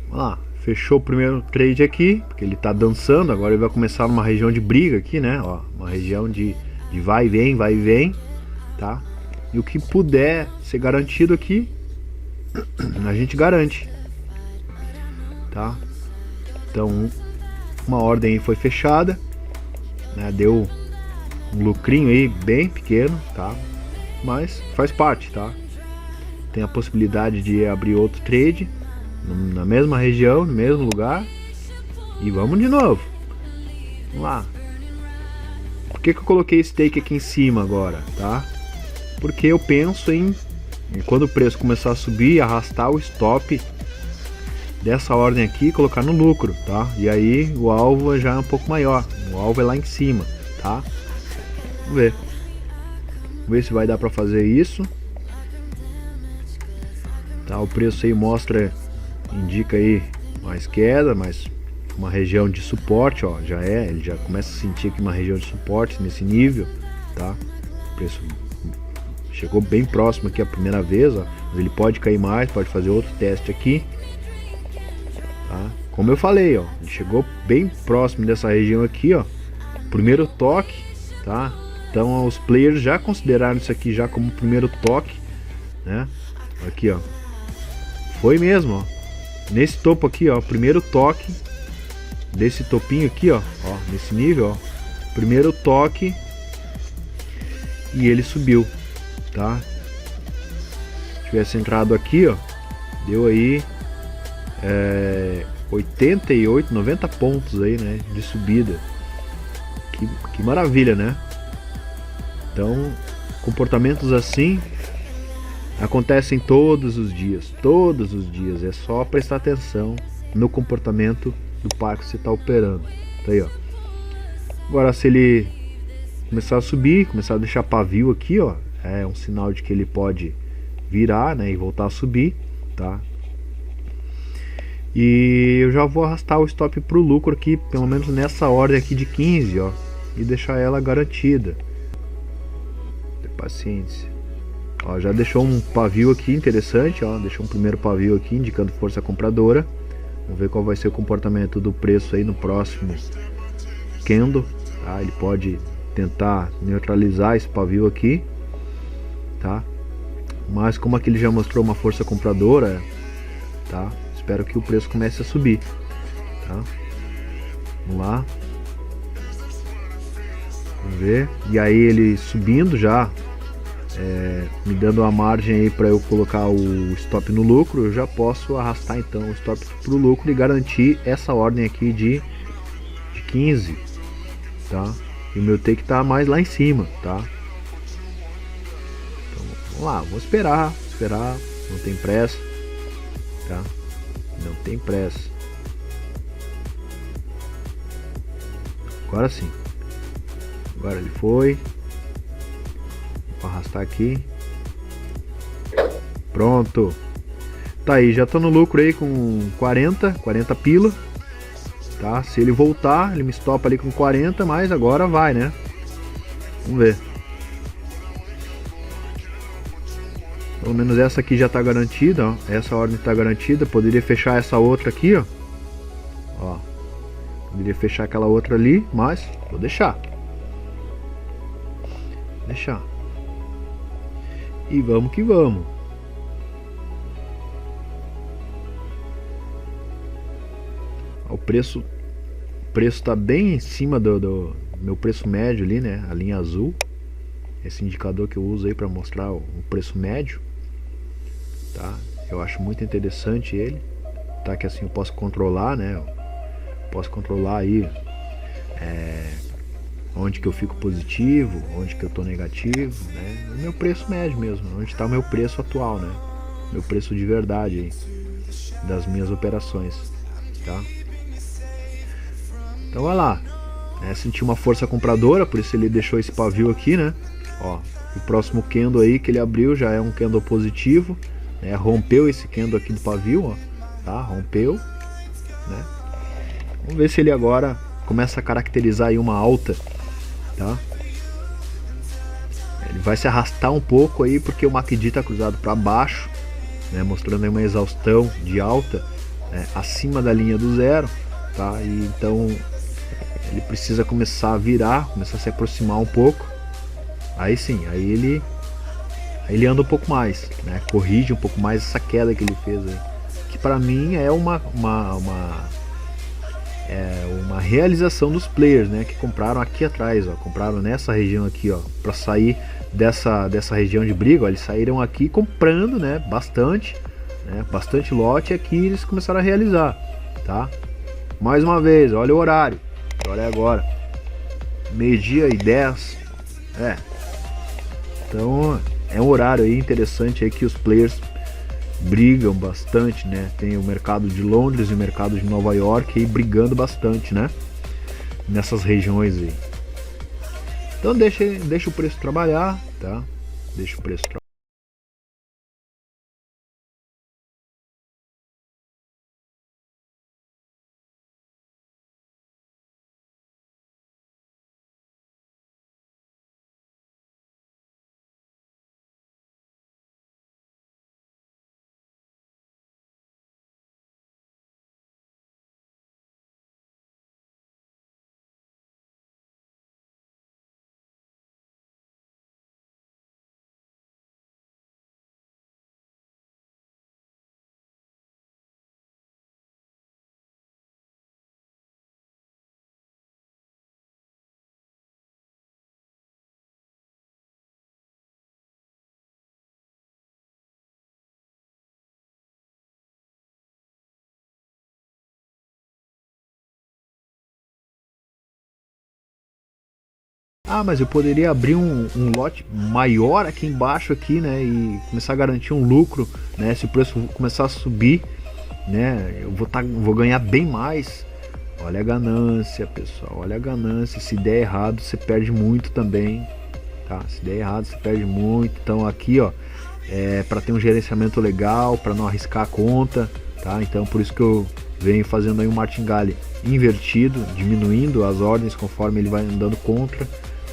Vamos lá, fechou o primeiro trade aqui, porque ele tá dançando, agora ele vai começar numa região de briga aqui, né? Ó, uma região de vai e vem, tá? E o que puder ser garantido aqui, a gente garante, tá? Então, uma ordem aí foi fechada, né? Deu um lucrinho aí bem pequeno, tá? Mas faz parte, tá? Tem a possibilidade de abrir outro trade na mesma região, no mesmo lugar, e vamos de novo. Vamos lá. Por que eu coloquei esse take aqui em cima agora, tá? Porque eu penso em quando o preço começar a subir, arrastar o stop dessa ordem aqui e colocar no lucro, tá? E aí o alvo já é um pouco maior, o alvo é lá em cima, tá? Vamos ver se vai dar pra fazer isso, tá? O preço aí indica aí mais queda, mas uma região de suporte, ó, ele já começa a sentir aqui uma região de suporte nesse nível, tá? O preço chegou bem próximo aqui a primeira vez, ó, mas ele pode cair mais, pode fazer outro teste aqui, tá? Como eu falei, ó, ele chegou bem próximo dessa região aqui, ó, primeiro toque, tá? Então os players já consideraram isso aqui já como primeiro toque, né? Aqui, ó, foi mesmo, ó, nesse topo aqui, ó, primeiro toque desse topinho aqui, ó, nesse nível, ó, primeiro toque e ele subiu, tá? Se tivesse entrado aqui, ó, deu aí 88, 90 pontos aí, né, de subida. Que maravilha, né? Então, comportamentos assim acontecem todos os dias, é só prestar atenção no comportamento do par que você está operando. Tá aí, ó. Agora, se ele começar a subir, começar a deixar pavio aqui, ó, é um sinal de que ele pode virar, né, e voltar a subir, tá? E eu já vou arrastar o stop pro lucro aqui, pelo menos nessa ordem aqui de 15, ó, e deixar ela garantida. Ter paciência. Ó, já deixou um pavio aqui interessante, ó, deixou um primeiro pavio aqui indicando força compradora. Vamos ver qual vai ser o comportamento do preço aí no próximo candle, tá? Ele pode tentar neutralizar esse pavio aqui, tá? Mas como aqui ele já mostrou uma força compradora, tá? Espero que o preço comece a subir, tá? Vamos lá. Vamos ver. E aí ele subindo já, me dando uma margem aí para eu colocar o stop no lucro, eu já posso arrastar então o stop pro lucro e garantir essa ordem aqui de 15, tá? E o meu take tá mais lá em cima, tá? Então, vamos lá, vou esperar, não tem pressa, tá? Não tem pressa. Agora sim. Agora ele foi. Vou arrastar aqui. Pronto. Tá aí, já tô no lucro aí com 40 pila. Tá? Se ele voltar, ele me estopa ali com 40, mas agora vai, né? Vamos ver. Pelo menos essa aqui já tá garantida, ó. Essa ordem tá garantida. Poderia fechar essa outra aqui, ó. Ó. Poderia fechar aquela outra ali, mas vou deixar. E vamos que vamos. O preço tá bem em cima do meu preço médio ali, né? A linha azul. Esse indicador que eu uso aí para mostrar o preço médio, tá? Eu acho muito interessante ele, tá? Que assim eu posso controlar, né? Posso controlar aí onde que eu fico positivo, onde que eu tô negativo, né? O meu preço médio mesmo, onde está o meu preço atual, né? Meu preço de verdade aí, das minhas operações, tá? Então vai lá, senti uma força compradora, por isso ele deixou esse pavio aqui, né? Ó, O próximo candle aí que ele abriu já é um candle positivo, né? Rompeu esse candle aqui do pavio, ó, tá? Rompeu, né? Vamos ver se ele agora começa a caracterizar aí uma alta, tá? Ele vai se arrastar um pouco aí porque o MACD está cruzado para baixo, né? Mostrando aí uma exaustão de alta, acima da linha do zero, tá? E então ele precisa começar a virar, começar a se aproximar um pouco. Aí sim, aí ele anda um pouco mais, né? Corrige um pouco mais essa queda que ele fez aí, que para mim é uma realização dos players, né? Que compraram aqui atrás, ó, compraram nessa região aqui, ó, para sair dessa região de briga, ó, eles saíram aqui comprando, né? Bastante lote, e aqui eles começaram a realizar, tá? Mais uma vez, olha o horário, olha agora, 12h10, então é um horário aí interessante aí que os players brigam bastante, né? Tem o mercado de Londres e o mercado de Nova York aí brigando bastante, né? Nessas regiões aí. Então deixa o preço trabalhar, tá? Deixa o preço trabalhar. Ah, mas eu poderia abrir um lote maior aqui embaixo aqui, né, e começar a garantir um lucro, né, se o preço começar a subir, né, eu vou ganhar bem mais. Olha a ganância, pessoal, olha a ganância. Se der errado, você perde muito também, tá? Se der errado, você perde muito. Então aqui, ó, para ter um gerenciamento legal, para não arriscar a conta, tá? Então por isso que eu venho fazendo aí um martingale invertido, diminuindo as ordens conforme ele vai andando contra,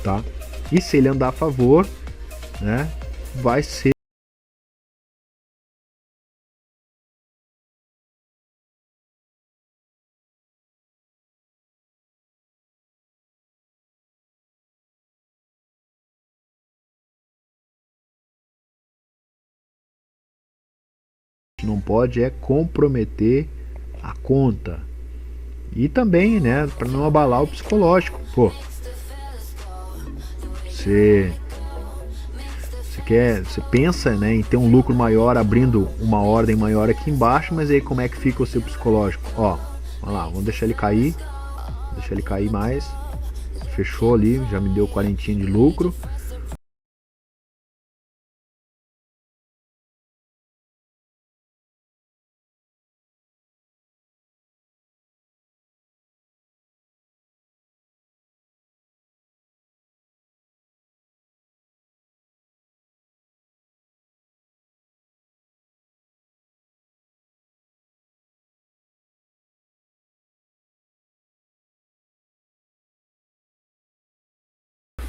tá? E se ele andar a favor, né, vai ser não pode comprometer a conta. E também, né, para não abalar o psicológico. Pô, você pensa, né, em ter um lucro maior abrindo uma ordem maior aqui embaixo, mas aí como é que fica o seu psicológico? Ó, olha lá, vamos deixar ele cair mais. Fechou ali, já me deu 40 de lucro.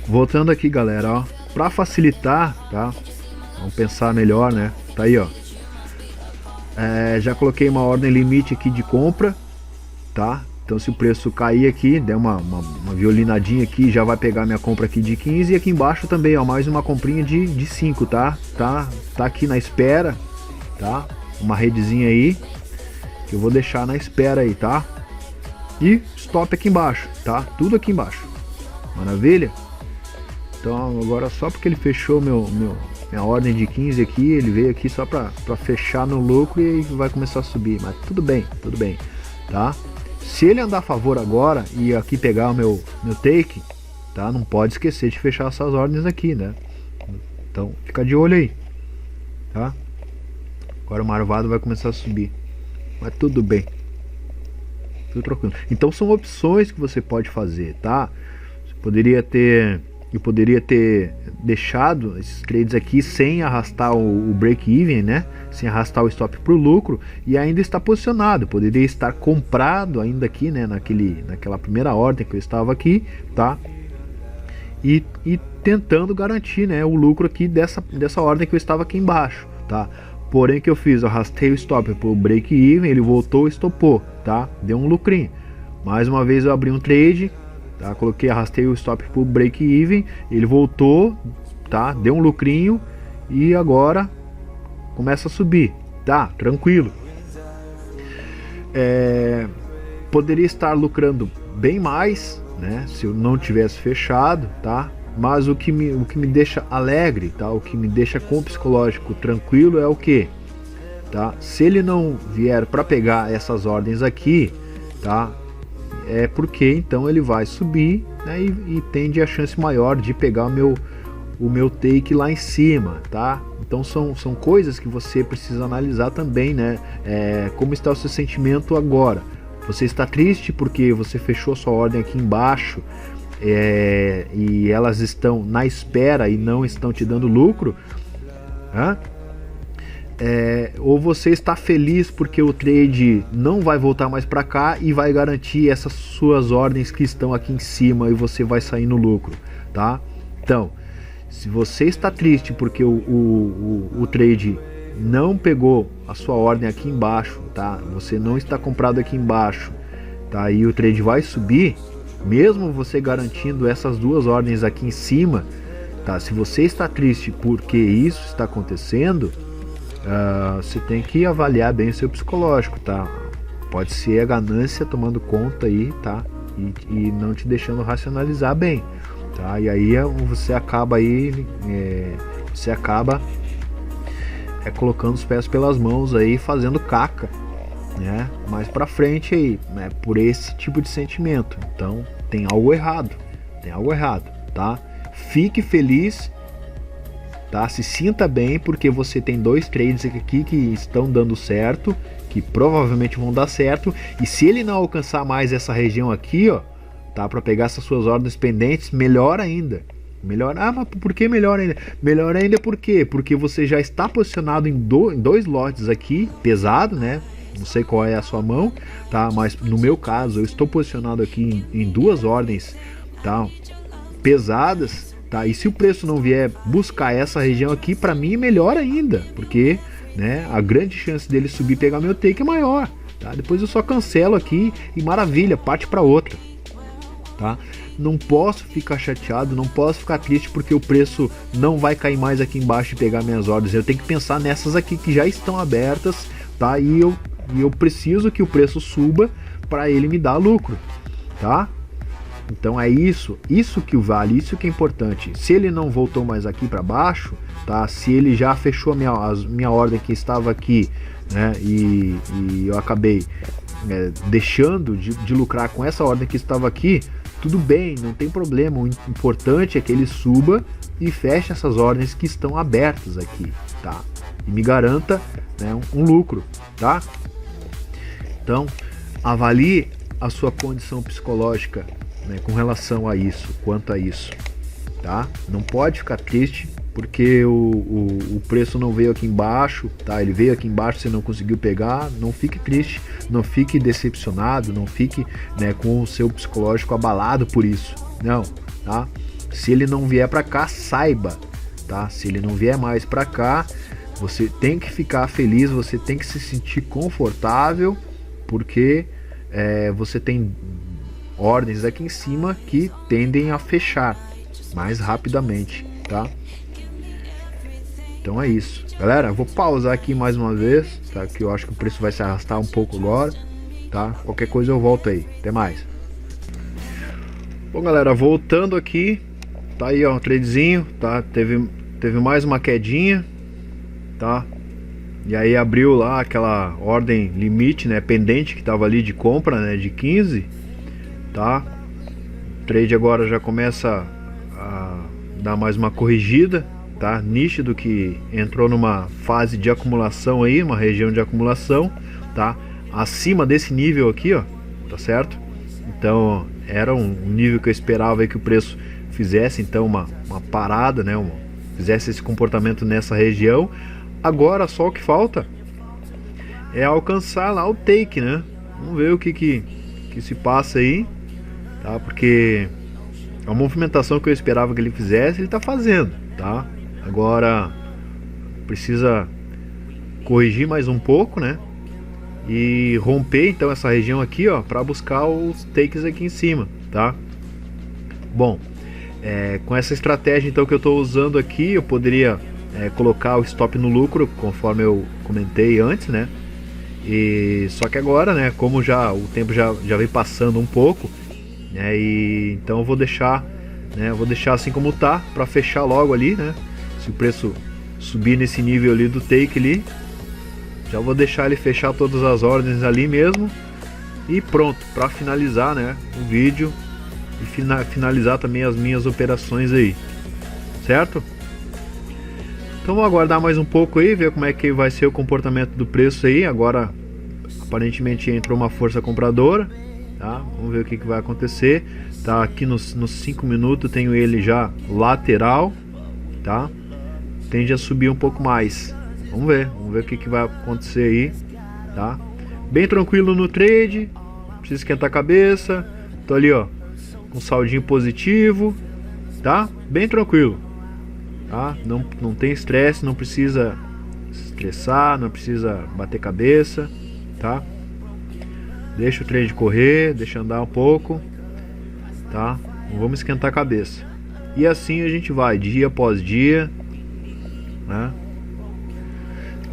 Voltando aqui, galera, ó, para facilitar, tá? Vamos pensar melhor, né? Tá aí, ó. Já coloquei uma ordem limite aqui de compra, tá? Então se o preço cair aqui, der uma violinadinha aqui, já vai pegar minha compra aqui de 15, e aqui embaixo também, ó, mais uma comprinha de 5, tá? Tá aqui na espera, tá? Uma redezinha aí que eu vou deixar na espera aí, tá? E stop aqui embaixo, tá? Tudo aqui embaixo. Maravilha? Então agora só porque ele fechou minha ordem de 15 aqui, ele veio aqui só pra fechar no lucro e vai começar a subir, mas tudo bem, tá? Se ele andar a favor agora e aqui pegar o meu take, tá? Não pode esquecer de fechar essas ordens aqui, né? Então fica de olho aí, tá? Agora o marvado vai começar a subir, mas tudo bem, tudo tranquilo. Então são opções que você pode fazer, tá? Você poderia ter Eu poderia ter deixado esses trades aqui sem arrastar o break-even, né? Sem arrastar o stop para o lucro, e ainda está posicionado. Eu poderia estar comprado ainda aqui, né? Naquela primeira ordem que eu estava aqui, tá? E tentando garantir, né, o lucro aqui dessa ordem que eu estava aqui embaixo, tá? Porém, o que eu fiz? Eu arrastei o stop para o break-even, ele voltou e estopou, tá? Deu um lucrinho. Mais uma vez eu abri um trade, tá? Arrastei o stop para o break-even, ele voltou, tá? Deu um lucrinho e agora começa a subir, tá? Tranquilo. Poderia estar lucrando bem mais, né? Se eu não tivesse fechado, tá? Mas o que me deixa alegre, tá? O que me deixa com o psicológico tranquilo é o que, tá? Se ele não vier para pegar essas ordens aqui, tá? É porque então ele vai subir, né? E tende a chance maior de pegar o meu take lá em cima, tá? Então são coisas que você precisa analisar também, né? Como está o seu sentimento agora? Você está triste porque você fechou sua ordem aqui embaixo, e elas estão na espera e não estão te dando lucro, né? Ou você está feliz porque o trade não vai voltar mais para cá e vai garantir essas suas ordens que estão aqui em cima e você vai sair no lucro, tá? Então, se você está triste porque o trade não pegou a sua ordem aqui embaixo, tá? Você não está comprado aqui embaixo, tá? E o trade vai subir, mesmo você garantindo essas duas ordens aqui em cima, tá? Se você está triste porque isso está acontecendo, você tem que avaliar bem o seu psicológico, tá? Pode ser a ganância tomando conta aí, tá? E não te deixando racionalizar bem, tá? E aí você acaba colocando os pés pelas mãos aí, fazendo caca, né? Mais pra frente aí, né? Por esse tipo de sentimento. Então tem algo errado, tá? Fique feliz, tá? Se sinta bem porque você tem dois trades aqui que estão dando certo, que provavelmente vão dar certo, e se ele não alcançar mais essa região aqui, ó, tá? Para pegar essas suas ordens pendentes, melhor ainda. Mas por que melhor ainda? Melhor ainda por quê? Porque você já está posicionado em dois lotes aqui, pesado, né? Não sei qual é a sua mão, tá? Mas no meu caso, eu estou posicionado aqui em duas ordens, tá? Pesadas, tá? E se o preço não vier buscar essa região aqui, para mim é melhor ainda, porque, né, a grande chance dele subir e pegar meu take é maior, tá? Depois eu só cancelo aqui e maravilha, parte para outra, tá? Não posso ficar chateado, não posso ficar triste porque o preço não vai cair mais aqui embaixo e pegar minhas ordens. Eu tenho que pensar nessas aqui que já estão abertas, tá? E eu preciso que o preço suba para ele me dar lucro, tá? Então é isso que vale, isso que é importante. Se ele não voltou mais aqui para baixo, tá? Se ele já fechou a minha ordem que estava aqui, né? E eu acabei deixando de lucrar com essa ordem que estava aqui, tudo bem, não tem problema. O importante é que ele suba e feche essas ordens que estão abertas aqui, tá? E me garanta, né, um lucro, tá? Então, avalie a sua condição psicológica, né, com relação a isso, quanto a isso, tá? Não pode ficar triste porque o preço não veio aqui embaixo, tá? Ele veio aqui embaixo, você não conseguiu pegar. Não fique triste, não fique decepcionado, não fique, né, com o seu psicológico abalado por isso, não, tá? Se ele não vier para cá, saiba, tá? Se ele não vier mais para cá, você tem que ficar feliz, você tem que se sentir confortável, porque você tem ordens aqui em cima que tendem a fechar mais rapidamente, tá? Então é isso, galera. Eu vou pausar aqui mais uma vez, tá? Que eu acho que o preço vai se arrastar um pouco agora, tá? Qualquer coisa eu volto aí. Até mais. Bom, galera, voltando aqui, tá aí, ó, um tradezinho, tá? Teve mais uma quedinha, tá? E aí abriu lá aquela ordem limite, né, pendente que tava ali de compra, né, de 15, tá? O trade agora já começa a dar mais uma corrigida, tá? Nítido que entrou numa fase de acumulação aí, uma região de acumulação, tá? Acima desse nível aqui, ó, tá certo? Então era um nível que eu esperava aí que o preço fizesse então uma parada, né, fizesse esse comportamento nessa região. Agora só o que falta é alcançar lá o take, né? Vamos ver o que se passa aí, tá? Porque a movimentação que eu esperava que ele fizesse, ele tá fazendo, tá? Agora precisa corrigir mais um pouco, né? E romper então essa região aqui, ó, para buscar os takes aqui em cima, tá? Bom, com essa estratégia então que eu estou usando aqui, eu poderia colocar o stop no lucro, conforme eu comentei antes, né? E só que agora, né, como já o tempo já vem passando um pouco, né, e então eu vou deixar, né, assim como tá, para fechar logo ali, né? Se o preço subir nesse nível ali do take ali, já vou deixar ele fechar todas as ordens ali mesmo e pronto, para finalizar, né, o vídeo e finalizar também as minhas operações aí, certo? Então vou aguardar mais um pouco aí, ver como é que vai ser o comportamento do preço aí. Agora aparentemente entrou uma força compradora, tá? Vamos ver o que vai acontecer. Tá aqui nos 5 minutos, tenho ele já lateral, tá? Tende a subir um pouco mais. Vamos ver o que vai acontecer aí, tá? Bem tranquilo no trade, não precisa esquentar a cabeça. Tô ali, ó, com saldinho positivo, tá? Bem tranquilo, tá? Não tem estresse, não precisa se estressar, não precisa bater cabeça, tá? Deixa o trade correr, deixa andar um pouco, tá? Não vamos esquentar a cabeça. E assim a gente vai, dia após dia, né?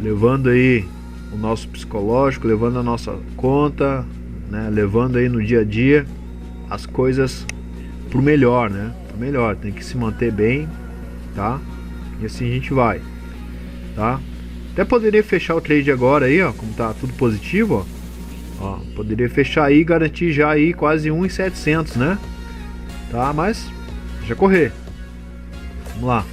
Levando aí o nosso psicológico, levando a nossa conta, né? Levando aí no dia a dia as coisas pro melhor, né? Pro melhor, tem que se manter bem, tá? E assim a gente vai, tá? Até poderia fechar o trade agora aí, ó, como tá tudo positivo, ó, poderia fechar aí e garantir já aí quase 1.700, né? Tá, mas deixa correr. Vamos lá.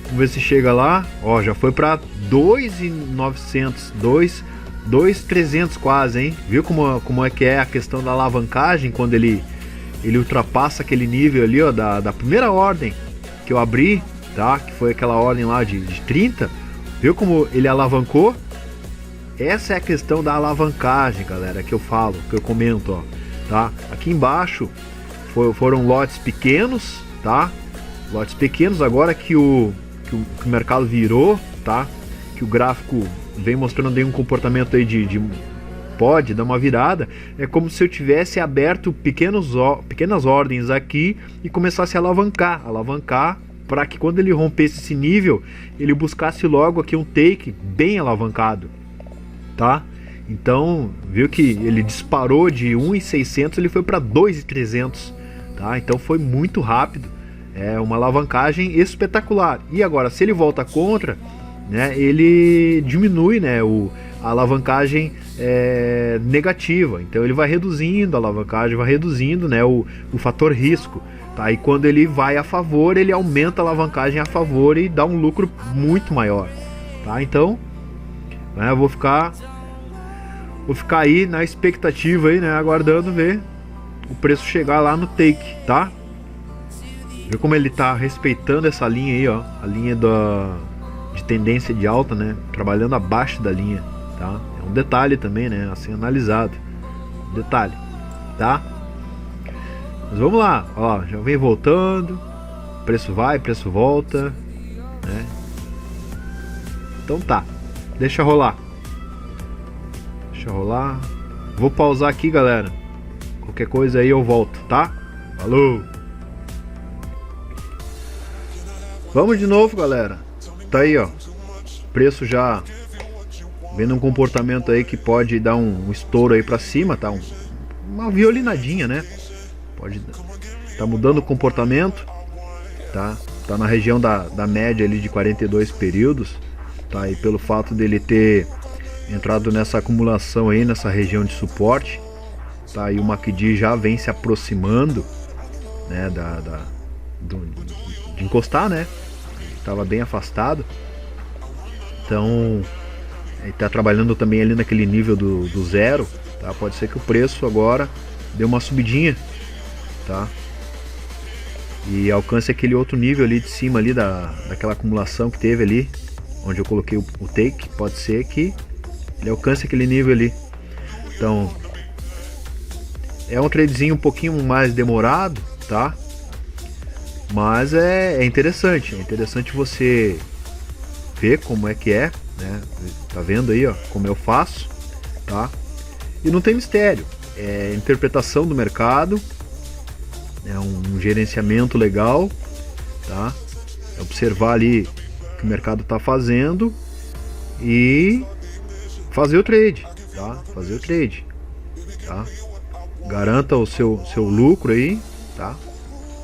Vamos ver se chega lá, ó, já foi para 2.900, 2.300 quase, hein? Viu como é que é a questão da alavancagem quando ele ultrapassa aquele nível ali, ó, da primeira ordem que eu abri, tá? Que foi aquela ordem lá de 30. Viu como ele alavancou? Essa é a questão da alavancagem, galera, que eu falo, que eu comento, ó, tá? Aqui embaixo foram lotes pequenos, tá? Lotes pequenos. Agora que o mercado virou, tá? Que o gráfico vem mostrando aí um comportamento aí pode dar uma virada. É como se eu tivesse aberto pequenas ordens aqui e começasse a alavancar para que quando ele rompesse esse nível, ele buscasse logo aqui um take bem alavancado, tá? Então, viu que ele disparou de 1.600, ele foi para 2.300, tá? Então foi muito rápido, é uma alavancagem espetacular. E agora, se ele volta contra, né, ele diminui, né, a alavancagem negativa. Então ele vai reduzindo a alavancagem, vai reduzindo, né, o fator risco. Tá? E quando ele vai a favor, ele aumenta a alavancagem a favor e dá um lucro muito maior. Tá? Então, né, eu vou ficar aí na expectativa, aí, né, aguardando ver o preço chegar lá no take, tá? Vê como ele tá respeitando essa linha aí, ó, a linha de tendência de alta, né, trabalhando abaixo da linha, tá? É um detalhe também, né, assim analisado, detalhe, tá? Mas vamos lá, ó, já vem voltando, preço vai, preço volta, né? Então tá, deixa rolar. Vou pausar aqui, galera. Qualquer coisa aí eu volto, tá? Falou! Vamos de novo, galera. Tá aí, ó. Preço já vendo um comportamento aí que pode dar um estouro aí pra cima, tá? Uma violinadinha, né? Pode tá mudando o comportamento, tá? Tá na região da média ali de 42 períodos, tá? E pelo fato dele ter entrado nessa acumulação aí, nessa região de suporte, tá? E o MACD já vem se aproximando, né? De encostar, né? Estava bem afastado. Então ele tá trabalhando também ali naquele nível do zero, tá? Pode ser que o preço agora dê uma subidinha, tá? e alcance aquele outro nível ali de cima ali daquela acumulação que teve ali, onde eu coloquei o take. Pode ser que ele alcance aquele nível ali. Então é um tradezinho um pouquinho mais demorado, tá? Mas é interessante você ver como é que é, né? Tá vendo aí, ó, como eu faço, tá? E não tem mistério, é interpretação do mercado, é um gerenciamento legal, tá? É observar ali o que o mercado tá fazendo e fazer o trade, tá? Fazer o trade, tá? Garanta o seu lucro aí, tá?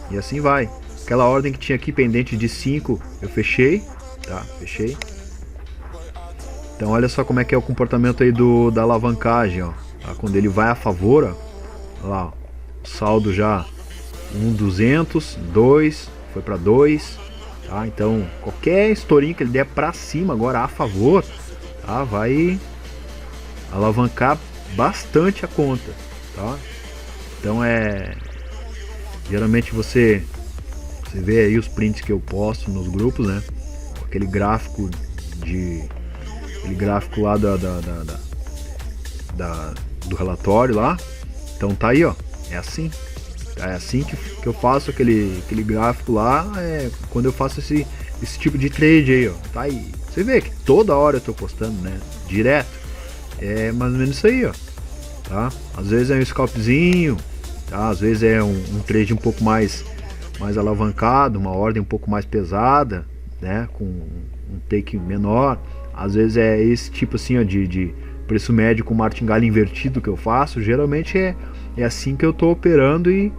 E assim vai. Aquela ordem que tinha aqui pendente de 5, eu fechei, tá? Fechei. Então olha só como é que é o comportamento aí da alavancagem, ó. Tá? Quando ele vai a favor, ó, lá, ó, o saldo já 1.200, 2, foi para 2, tá? Então qualquer estourinho que ele der para cima agora a favor, tá? Vai alavancar bastante a conta, tá? Então geralmente você vê aí os prints que eu posto nos grupos, né? Aquele gráfico lá do relatório lá. Então tá aí, ó. É assim que eu faço aquele gráfico lá, quando eu faço esse tipo de trade aí, ó. Tá aí. Você vê que toda hora eu tô postando, né? Direto. É mais ou menos isso aí, ó. Tá? Às vezes é um scalpzinho, tá? Às vezes é um trade um pouco mais alavancado, uma ordem um pouco mais pesada, né? Com um take menor. Às vezes é esse tipo assim, ó, de preço médio com martingale invertido que eu faço. Geralmente é assim que eu tô operando e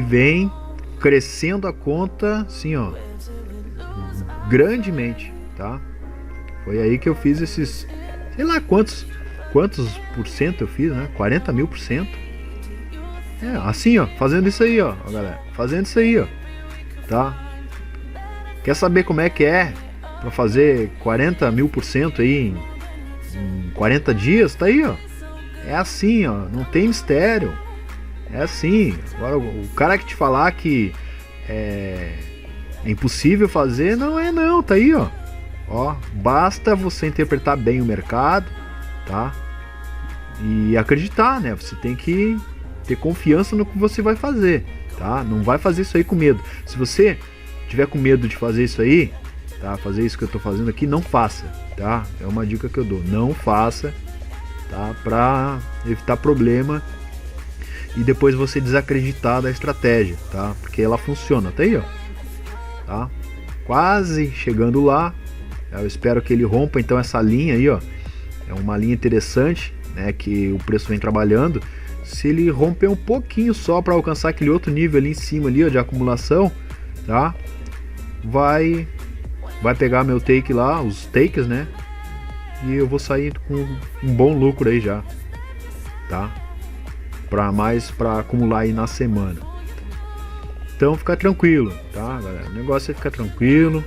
vem crescendo a conta assim, ó, grandemente, tá? Foi aí que eu fiz esses, sei lá quantos por cento eu fiz, né? 40 mil por cento. Assim, ó, fazendo isso aí, ó, galera, fazendo isso aí, ó, tá? Quer saber como é que é para fazer 40 mil por cento aí em 40 dias? Tá aí, ó. É assim, ó, não tem mistério. É assim. Agora o cara que te falar que é impossível fazer, não é não, tá aí, ó. Ó, basta você interpretar bem o mercado, tá? E acreditar, né? Você tem que ter confiança no que você vai fazer, tá? Não vai fazer isso aí com medo. Se você tiver com medo de fazer isso aí, tá? Fazer isso que eu tô fazendo aqui, não faça, tá? É uma dica que eu dou. Não faça, tá? Pra evitar problema e depois você desacreditar da estratégia, tá? Porque ela funciona, tá aí, ó. Tá? Quase chegando lá. Eu espero que ele rompa então essa linha aí, ó. É uma linha interessante, né? Que o preço vem trabalhando. Se ele romper um pouquinho só para alcançar aquele outro nível ali em cima ali, ó, de acumulação, tá? Vai pegar meu take lá, os takes, né? E eu vou sair com um bom lucro aí já, tá? Para acumular aí na semana. Então fica tranquilo, tá, galera? O negócio é ficar tranquilo,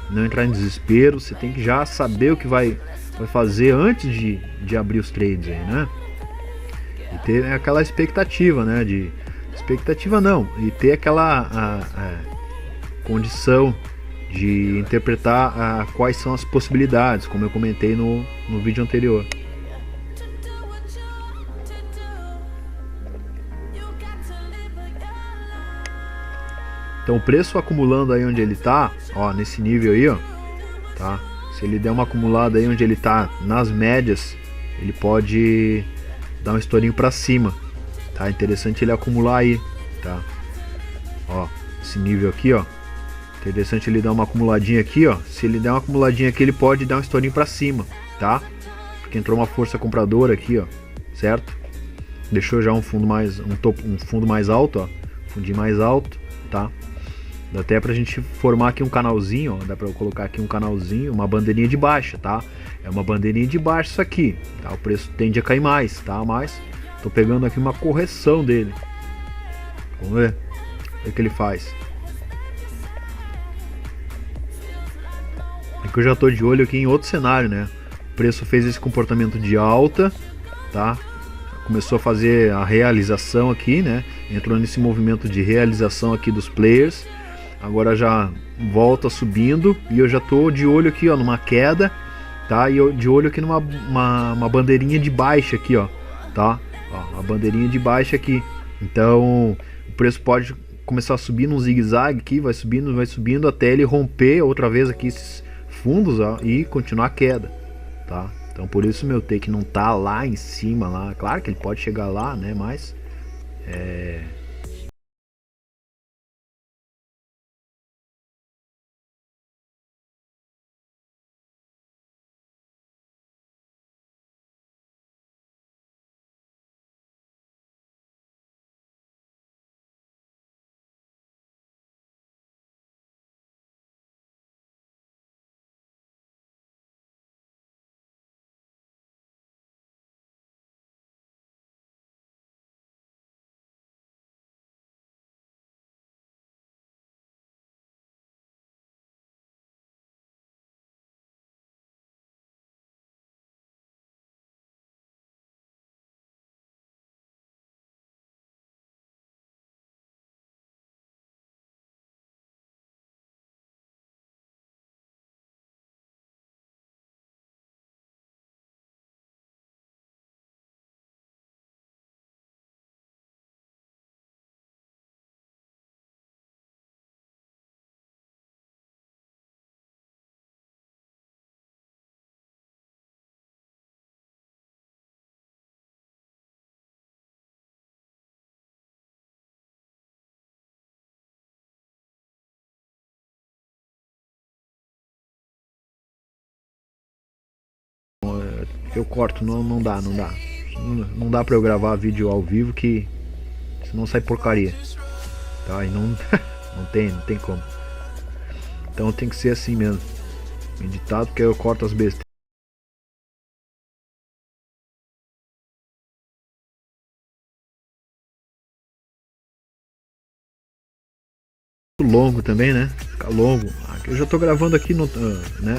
não entrar em desespero. Você tem que já saber o que vai fazer antes de abrir os trades aí, né? E ter aquela expectativa, né? Expectativa não, e ter aquela condição de interpretar quais são as possibilidades, como eu comentei no vídeo anterior. Então o preço acumulando aí onde ele tá, ó, nesse nível aí, ó, tá? Se ele der uma acumulada aí onde ele tá nas médias, ele pode dar um estourinho para cima, tá? Interessante ele acumular aí, tá? Ó, esse nível aqui, ó, interessante ele dar uma acumuladinha aqui, ó. Se ele der uma acumuladinha aqui, ele pode dar um estourinho para cima, tá? Porque entrou uma força compradora aqui, ó, certo? Deixou já um fundo mais alto, ó, fundinho mais alto, tá? Dá até pra gente formar aqui um canalzinho, ó. Dá pra eu colocar aqui um canalzinho, uma bandeirinha de baixa, tá? É uma bandeirinha de baixa isso aqui, tá? O preço tende a cair mais, tá? Mas tô pegando aqui uma correção dele. Vamos ver o que ele faz. É que eu já tô de olho aqui em outro cenário, né? O preço fez esse comportamento de alta, tá? começou a fazer a realização aqui, né? Entrou nesse movimento de realização aqui dos players. Agora já volta subindo e eu já tô de olho aqui, ó, numa queda, tá? E eu de olho aqui numa uma bandeirinha de baixa aqui, ó, tá? Ó, a bandeirinha de baixa aqui. Então o preço pode começar a subir num zigue-zague aqui, vai subindo até ele romper outra vez aqui esses fundos, ó, e continuar a queda, tá? Então por isso meu take não tá lá em cima lá. Claro que ele pode chegar lá, né? Mas eu corto, não dá, não dá pra eu gravar vídeo ao vivo que senão sai porcaria, tá? E não, não tem como. Então tem que ser assim mesmo, editado, porque eu corto as besteiras. Longo também, né? Fica longo. Aqui eu já tô gravando aqui no, né?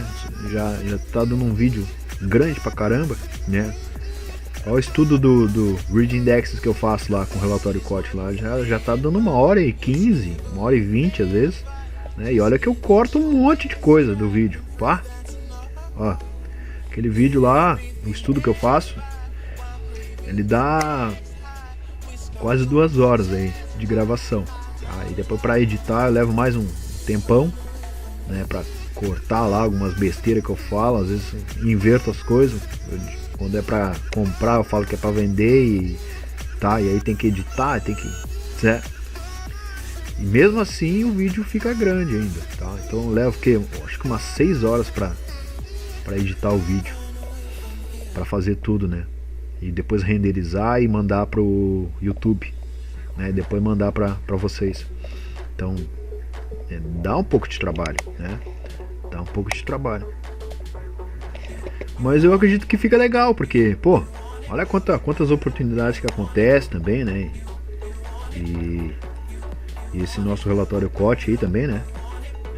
Já tá dando um vídeo grande pra caramba, né? Olha o estudo do Read Indexes que eu faço lá com o relatório COT lá, já tá dando 1h15, 1h20 às vezes, né? E olha que eu corto um monte de coisa do vídeo, pá. Ó, aquele vídeo lá, o estudo que eu faço, ele dá quase 2 horas aí de gravação. Aí depois para editar eu levo mais um tempão, né, para cortar lá algumas besteiras que eu falo, às vezes inverto as coisas. Quando é para comprar eu falo que é para vender e tá, e aí tem que editar, tem que, né? E mesmo assim o vídeo fica grande ainda, tá? Então eu levo que acho que umas 6 horas para editar o vídeo, para fazer tudo, né? E depois renderizar e mandar pro YouTube, né, depois mandar para vocês. Então dá um pouco de trabalho, né? Dá um pouco de trabalho. Mas eu acredito que fica legal, porque, pô, olha quantas oportunidades que acontecem também, né? E esse nosso relatório COT aí também, né?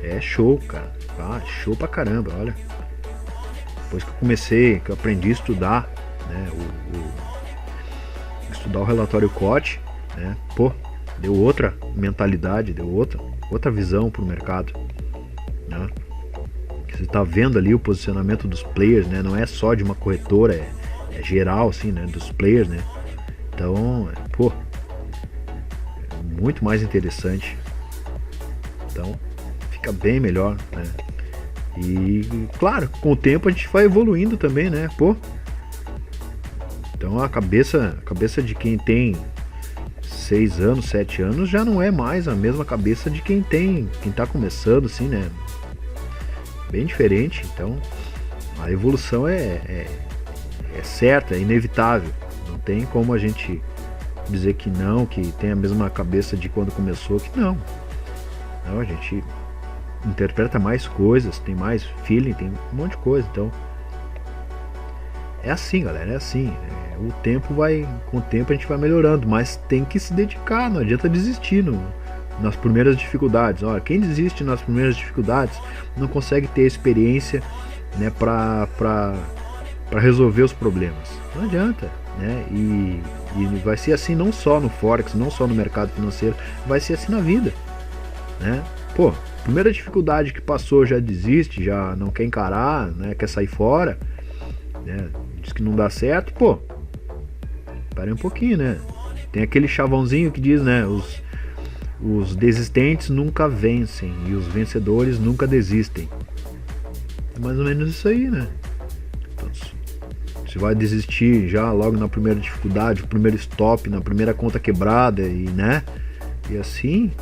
É show, cara. Ah, show pra caramba, olha. Depois que eu comecei, que eu aprendi a estudar, né? Estudar o relatório COT, né? Pô, deu outra mentalidade, deu outra visão pro mercado, né? Você tá vendo ali o posicionamento dos players, né? Não é só de uma corretora, é geral, assim, né? Dos players, né? Então, pô, é muito mais interessante. Então, fica bem melhor, né? E, claro, com o tempo a gente vai evoluindo também, né? Pô, então a cabeça de quem tem 6 anos, 7 anos já não é mais a mesma cabeça de quem tá começando, assim, né? Bem diferente. Então a evolução é certa, é inevitável. Não tem como a gente dizer que não, que tem a mesma cabeça de quando começou, que não. Não, a gente interpreta mais coisas, tem mais feeling, tem um monte de coisa. Então é assim, galera, é assim. O tempo vai, com o tempo a gente vai melhorando, mas tem que se dedicar, não adianta desistir nas primeiras dificuldades. Olha, quem desiste nas primeiras dificuldades não consegue ter experiência, né, para resolver os problemas. Não adianta, né? E E vai ser assim não só no Forex, não só no mercado financeiro, vai ser assim na vida, né? Pô, primeira dificuldade que passou já desiste, já não quer encarar, né? Quer sair fora, né? Diz que não dá certo, pô. Pera um pouquinho, né? Tem aquele chavãozinho que diz, né? Os desistentes nunca vencem e os vencedores nunca desistem. É mais ou menos isso aí, né? Então, você vai desistir já logo na primeira dificuldade, o primeiro stop, na primeira conta quebrada e, né? E assim,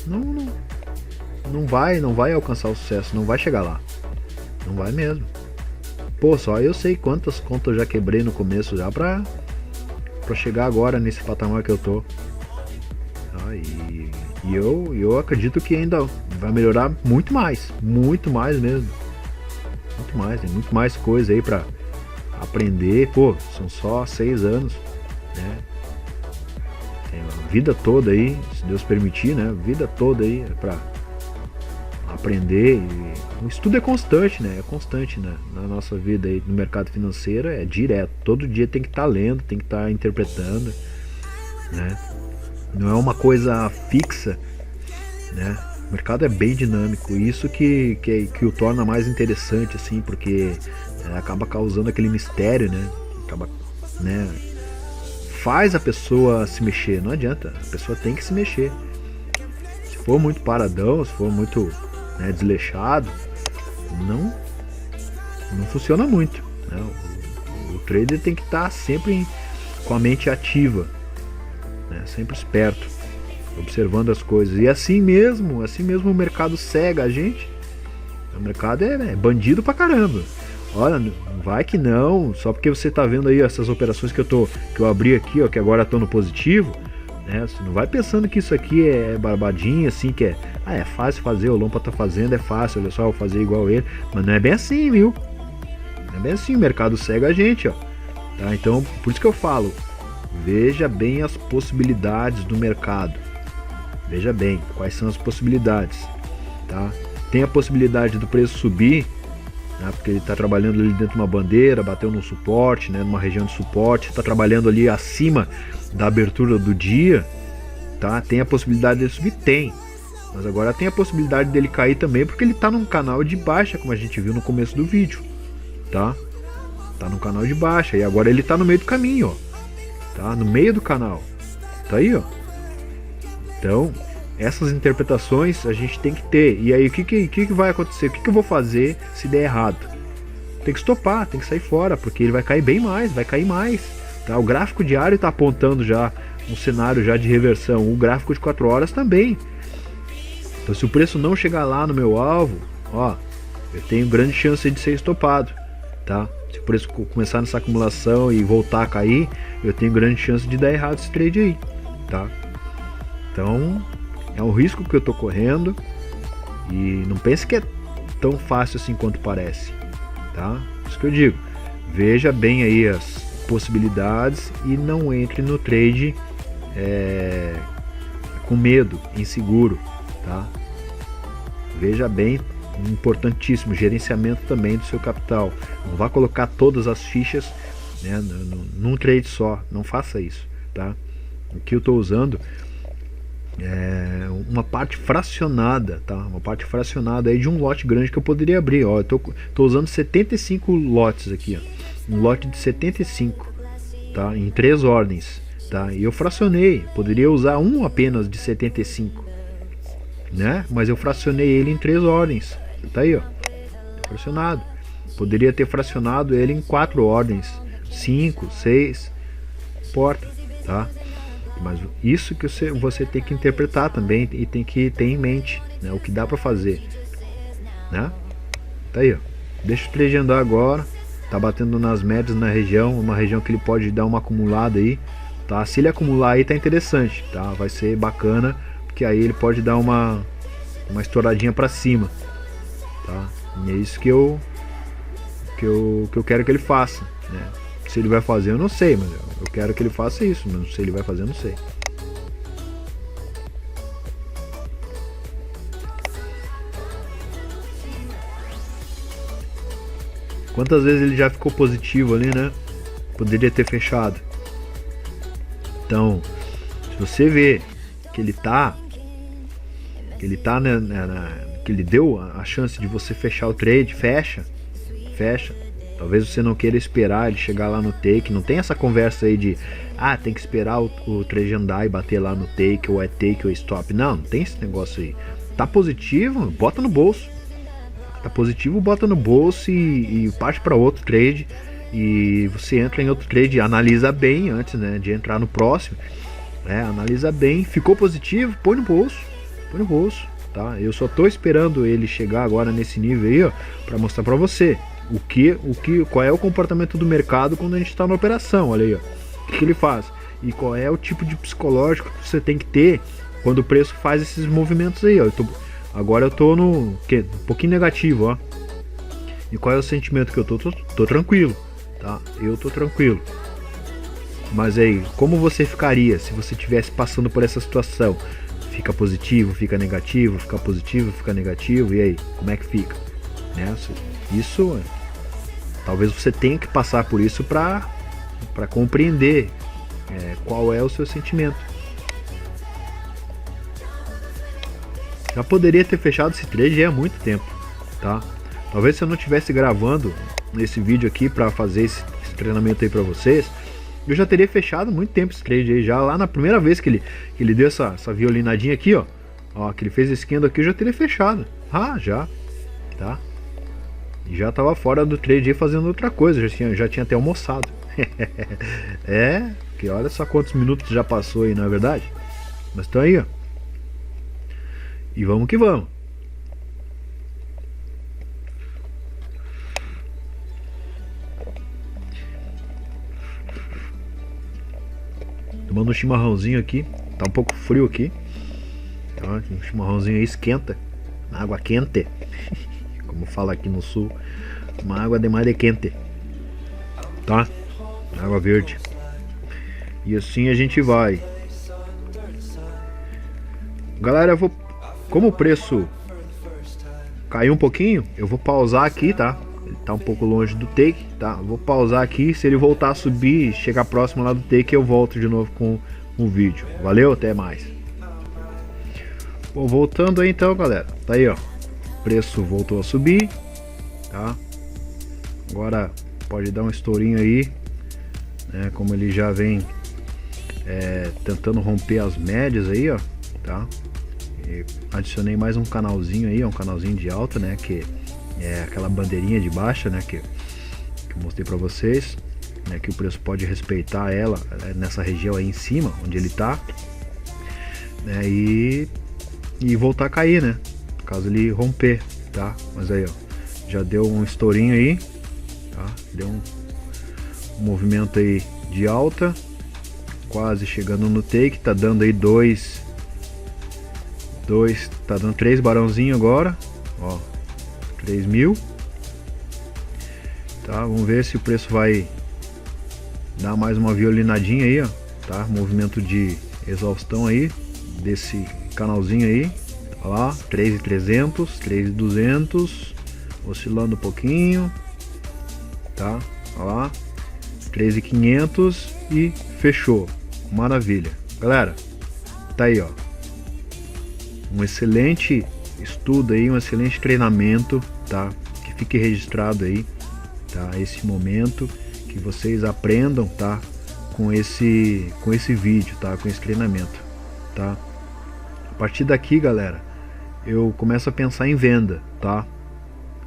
não vai alcançar o sucesso, não vai chegar lá. Não vai mesmo. Pô, só eu sei quantas contas eu já quebrei no começo já pra chegar agora nesse patamar que eu tô. E eu acredito que ainda vai melhorar muito mais mesmo. Muito mais, tem muito mais coisa aí pra aprender. Pô, são só 6 anos, né? Tem a vida toda aí, se Deus permitir, né? A vida toda aí pra aprender. E o estudo é constante, né? É constante, né? Na nossa vida aí no mercado financeiro é direto. Todo dia tem que estar lendo, tem que estar interpretando, né? Não é uma coisa fixa, né? O mercado é bem dinâmico, isso que o torna mais interessante, assim, porque acaba causando aquele mistério, né? Acaba, né? Faz a pessoa se mexer, não adianta, a pessoa tem que se mexer. Se for muito paradão, se for muito, né, desleixado, não funciona muito, né? O trader tem que estar sempre com a mente ativa, né? Sempre esperto, observando as coisas. E assim mesmo o mercado cega a gente. O mercado é bandido pra caramba. Olha, não vai que não, só porque você tá vendo aí essas operações que eu abri aqui, ó, que agora estão no positivo, né? Você não vai pensando que isso aqui é barbadinho, assim, que é fácil fazer, o Lompa tá fazendo, é fácil, olha só, eu vou fazer igual ele. Mas não é bem assim, viu? Não é bem assim, o mercado cega a gente, ó. Tá? Então, por isso que eu falo, veja bem as possibilidades do mercado. Veja bem quais são as possibilidades, tá? Tem a possibilidade do preço subir, né, porque ele está trabalhando ali dentro de uma bandeira, bateu no suporte, né, numa região de suporte, está trabalhando ali acima da abertura do dia, tá? Tem a possibilidade dele subir? Tem. Mas agora tem a possibilidade dele cair também, porque ele está num canal de baixa, como a gente viu no começo do vídeo, tá? Tá no canal de baixa e agora ele está no meio do caminho, ó. Tá? No meio do canal. Tá aí, ó. Então, essas interpretações a gente tem que ter. E aí, o que vai acontecer? O que eu vou fazer se der errado? Tem que estopar, tem que sair fora, porque ele vai cair bem mais, vai cair mais. Tá? O gráfico diário está apontando já um cenário já de reversão. O gráfico de 4 horas também. Então, se o preço não chegar lá no meu alvo, ó, eu tenho grande chance de ser estopado, tá? Se o preço começar nessa acumulação e voltar a cair, eu tenho grande chance de dar errado esse trade aí, tá? Então, é um risco que eu tô correndo e não pense que é tão fácil assim quanto parece, tá? Isso que eu digo, veja bem aí as possibilidades e não entre no trade com medo, inseguro, tá? Veja bem, importantíssimo, gerenciamento também do seu capital. Não vá colocar todas as fichas, né, num trade só, não faça isso, tá? O que eu estou usando é uma parte fracionada, tá? Uma parte fracionada aí de um lote grande que eu poderia abrir, ó. Eu tô usando 75 lotes aqui, ó. Um lote de 75, tá? Em 3 ordens, tá? E eu fracionei, poderia usar um apenas de 75, né? Mas eu fracionei ele em 3 ordens. Tá aí, ó. Fracionado. Poderia ter fracionado ele em 4 ordens, 5, 6, importa, tá? Mas isso que você tem que interpretar também e tem que ter em mente, né, o que dá para fazer, né? Tá aí, ó. Deixa o trade andar agora. Tá batendo nas médias na região, uma região que ele pode dar uma acumulada aí, tá? Se ele acumular aí tá interessante, tá? Vai ser bacana, porque aí ele pode dar uma estouradinha para cima, tá? E é isso que eu quero que ele faça, né? Se ele vai fazer eu não sei, mas eu quero que ele faça isso, mas se ele vai fazer eu não sei. Quantas vezes ele já ficou positivo ali, né? Poderia ter fechado. Então, se você vê que ele tá que ele deu a chance de você fechar o trade, fecha. Talvez você não queira esperar ele chegar lá no take. Não tem essa conversa aí de tem que esperar o trade andar e bater lá no take, ou é take ou é stop. Não tem esse negócio aí. Tá positivo, bota no bolso. Tá positivo, bota no bolso e parte para outro trade. E você entra em outro trade, analisa bem antes, né, de entrar no próximo. Analisa bem, ficou positivo, põe no bolso, tá? Eu só tô esperando ele chegar agora nesse nível aí, ó, para mostrar para você qual é o comportamento do mercado quando a gente está na operação. Olha aí, ó, o que ele faz e qual é o tipo de psicológico que você tem que ter quando o preço faz esses movimentos aí, ó. Agora eu tô um pouquinho negativo, ó. E qual é o sentimento que eu tô tranquilo, tá? Eu tô tranquilo. Mas aí, como você ficaria se você estivesse passando por essa situação? Fica positivo, fica negativo, fica positivo, fica negativo, e aí, como é que fica? Isso, talvez você tenha que passar por isso para compreender qual é o seu sentimento. Já poderia ter fechado esse trade há muito tempo, tá? Talvez se eu não estivesse gravando esse vídeo aqui para fazer esse treinamento aí para vocês, eu já teria fechado muito tempo esse trade aí. Já lá na primeira vez que ele deu essa violinadinha aqui, ó, que ele fez esse candle aqui, eu já teria fechado. Já, tá? E já tava fora do trade aí fazendo outra coisa, já tinha até almoçado. Que olha só quantos minutos já passou aí, não é verdade? Mas então aí, ó. E vamos que vamos. Tomando um chimarrãozinho aqui. Tá um pouco frio aqui. Então, um chimarrãozinho aí esquenta. Água quente. Como fala aqui no sul. Uma água de mar de quente. Tá? Água verde. E assim a gente vai. Galera, como o preço caiu um pouquinho, eu vou pausar aqui, tá? Ele tá um pouco longe do take, tá? Vou pausar aqui, se ele voltar a subir, chegar próximo lá do take, eu volto de novo com o vídeo. Valeu, até mais. Bom, voltando aí então, galera. Tá aí, ó. O preço voltou a subir, tá? Agora pode dar um estourinho aí, né? Como ele já vem tentando romper as médias aí, ó, tá? E adicionei mais um canalzinho aí, um canalzinho de alta, né? Que é aquela bandeirinha de baixa, né? Que eu mostrei pra vocês, né? Que o preço pode respeitar ela nessa região aí em cima, onde ele tá, né? E voltar a cair, né? Caso ele romper, tá? Mas aí, ó, já deu um estourinho aí, tá? Deu um movimento aí de alta, quase chegando no take, tá dando aí tá dando 3 barãozinho agora, ó, 3.000, tá? Vamos ver se o preço vai dar mais uma violinadinha aí, ó, tá? Movimento de exaustão aí desse canalzinho aí, tá lá, 3.300, 3.200, oscilando um pouquinho, tá? Tá lá, 3.500 e fechou, maravilha, galera. Tá aí, ó, um excelente estudo aí, um excelente treinamento, tá? Que fique registrado aí, tá? Esse momento, que vocês aprendam, tá? Com esse vídeo, tá? Com esse treinamento, tá? A partir daqui, galera, eu começo a pensar em venda, tá?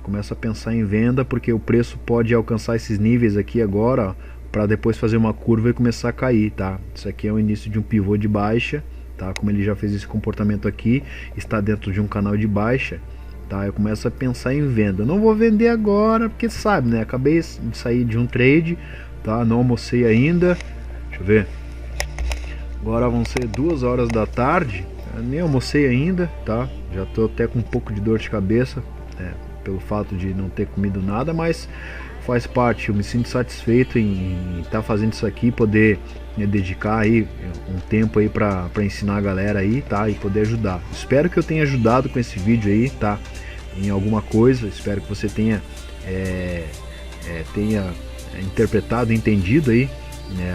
Começo a pensar em venda porque o preço pode alcançar esses níveis aqui agora, para depois fazer uma curva e começar a cair, tá? Isso aqui é o início de um pivô de baixa, tá? Como ele já fez esse comportamento aqui, está dentro de um canal de baixa, tá? Eu começo a pensar em venda. Eu não vou vender agora porque sabe, né? Acabei de sair de um trade, tá? Não almocei ainda. Deixa eu ver. Agora vão ser 2 horas da tarde. Eu nem almocei ainda, tá? Já tô até com um pouco de dor de cabeça, pelo fato de não ter comido nada, mas faz parte. Eu me sinto satisfeito em estar fazendo isso aqui, poder dedicar aí um tempo aí para ensinar a galera aí, tá? E poder ajudar. Espero que eu tenha ajudado com esse vídeo aí, tá? Em alguma coisa. Espero que você tenha interpretado, entendido aí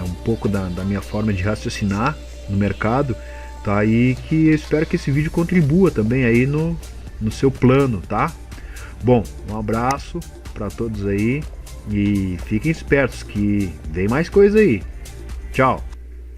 um pouco da minha forma de raciocinar no mercado, tá? E que eu espero que esse vídeo contribua também aí no seu plano, tá? Bom, um abraço para todos aí e fiquem espertos que vem mais coisa aí. Tchau!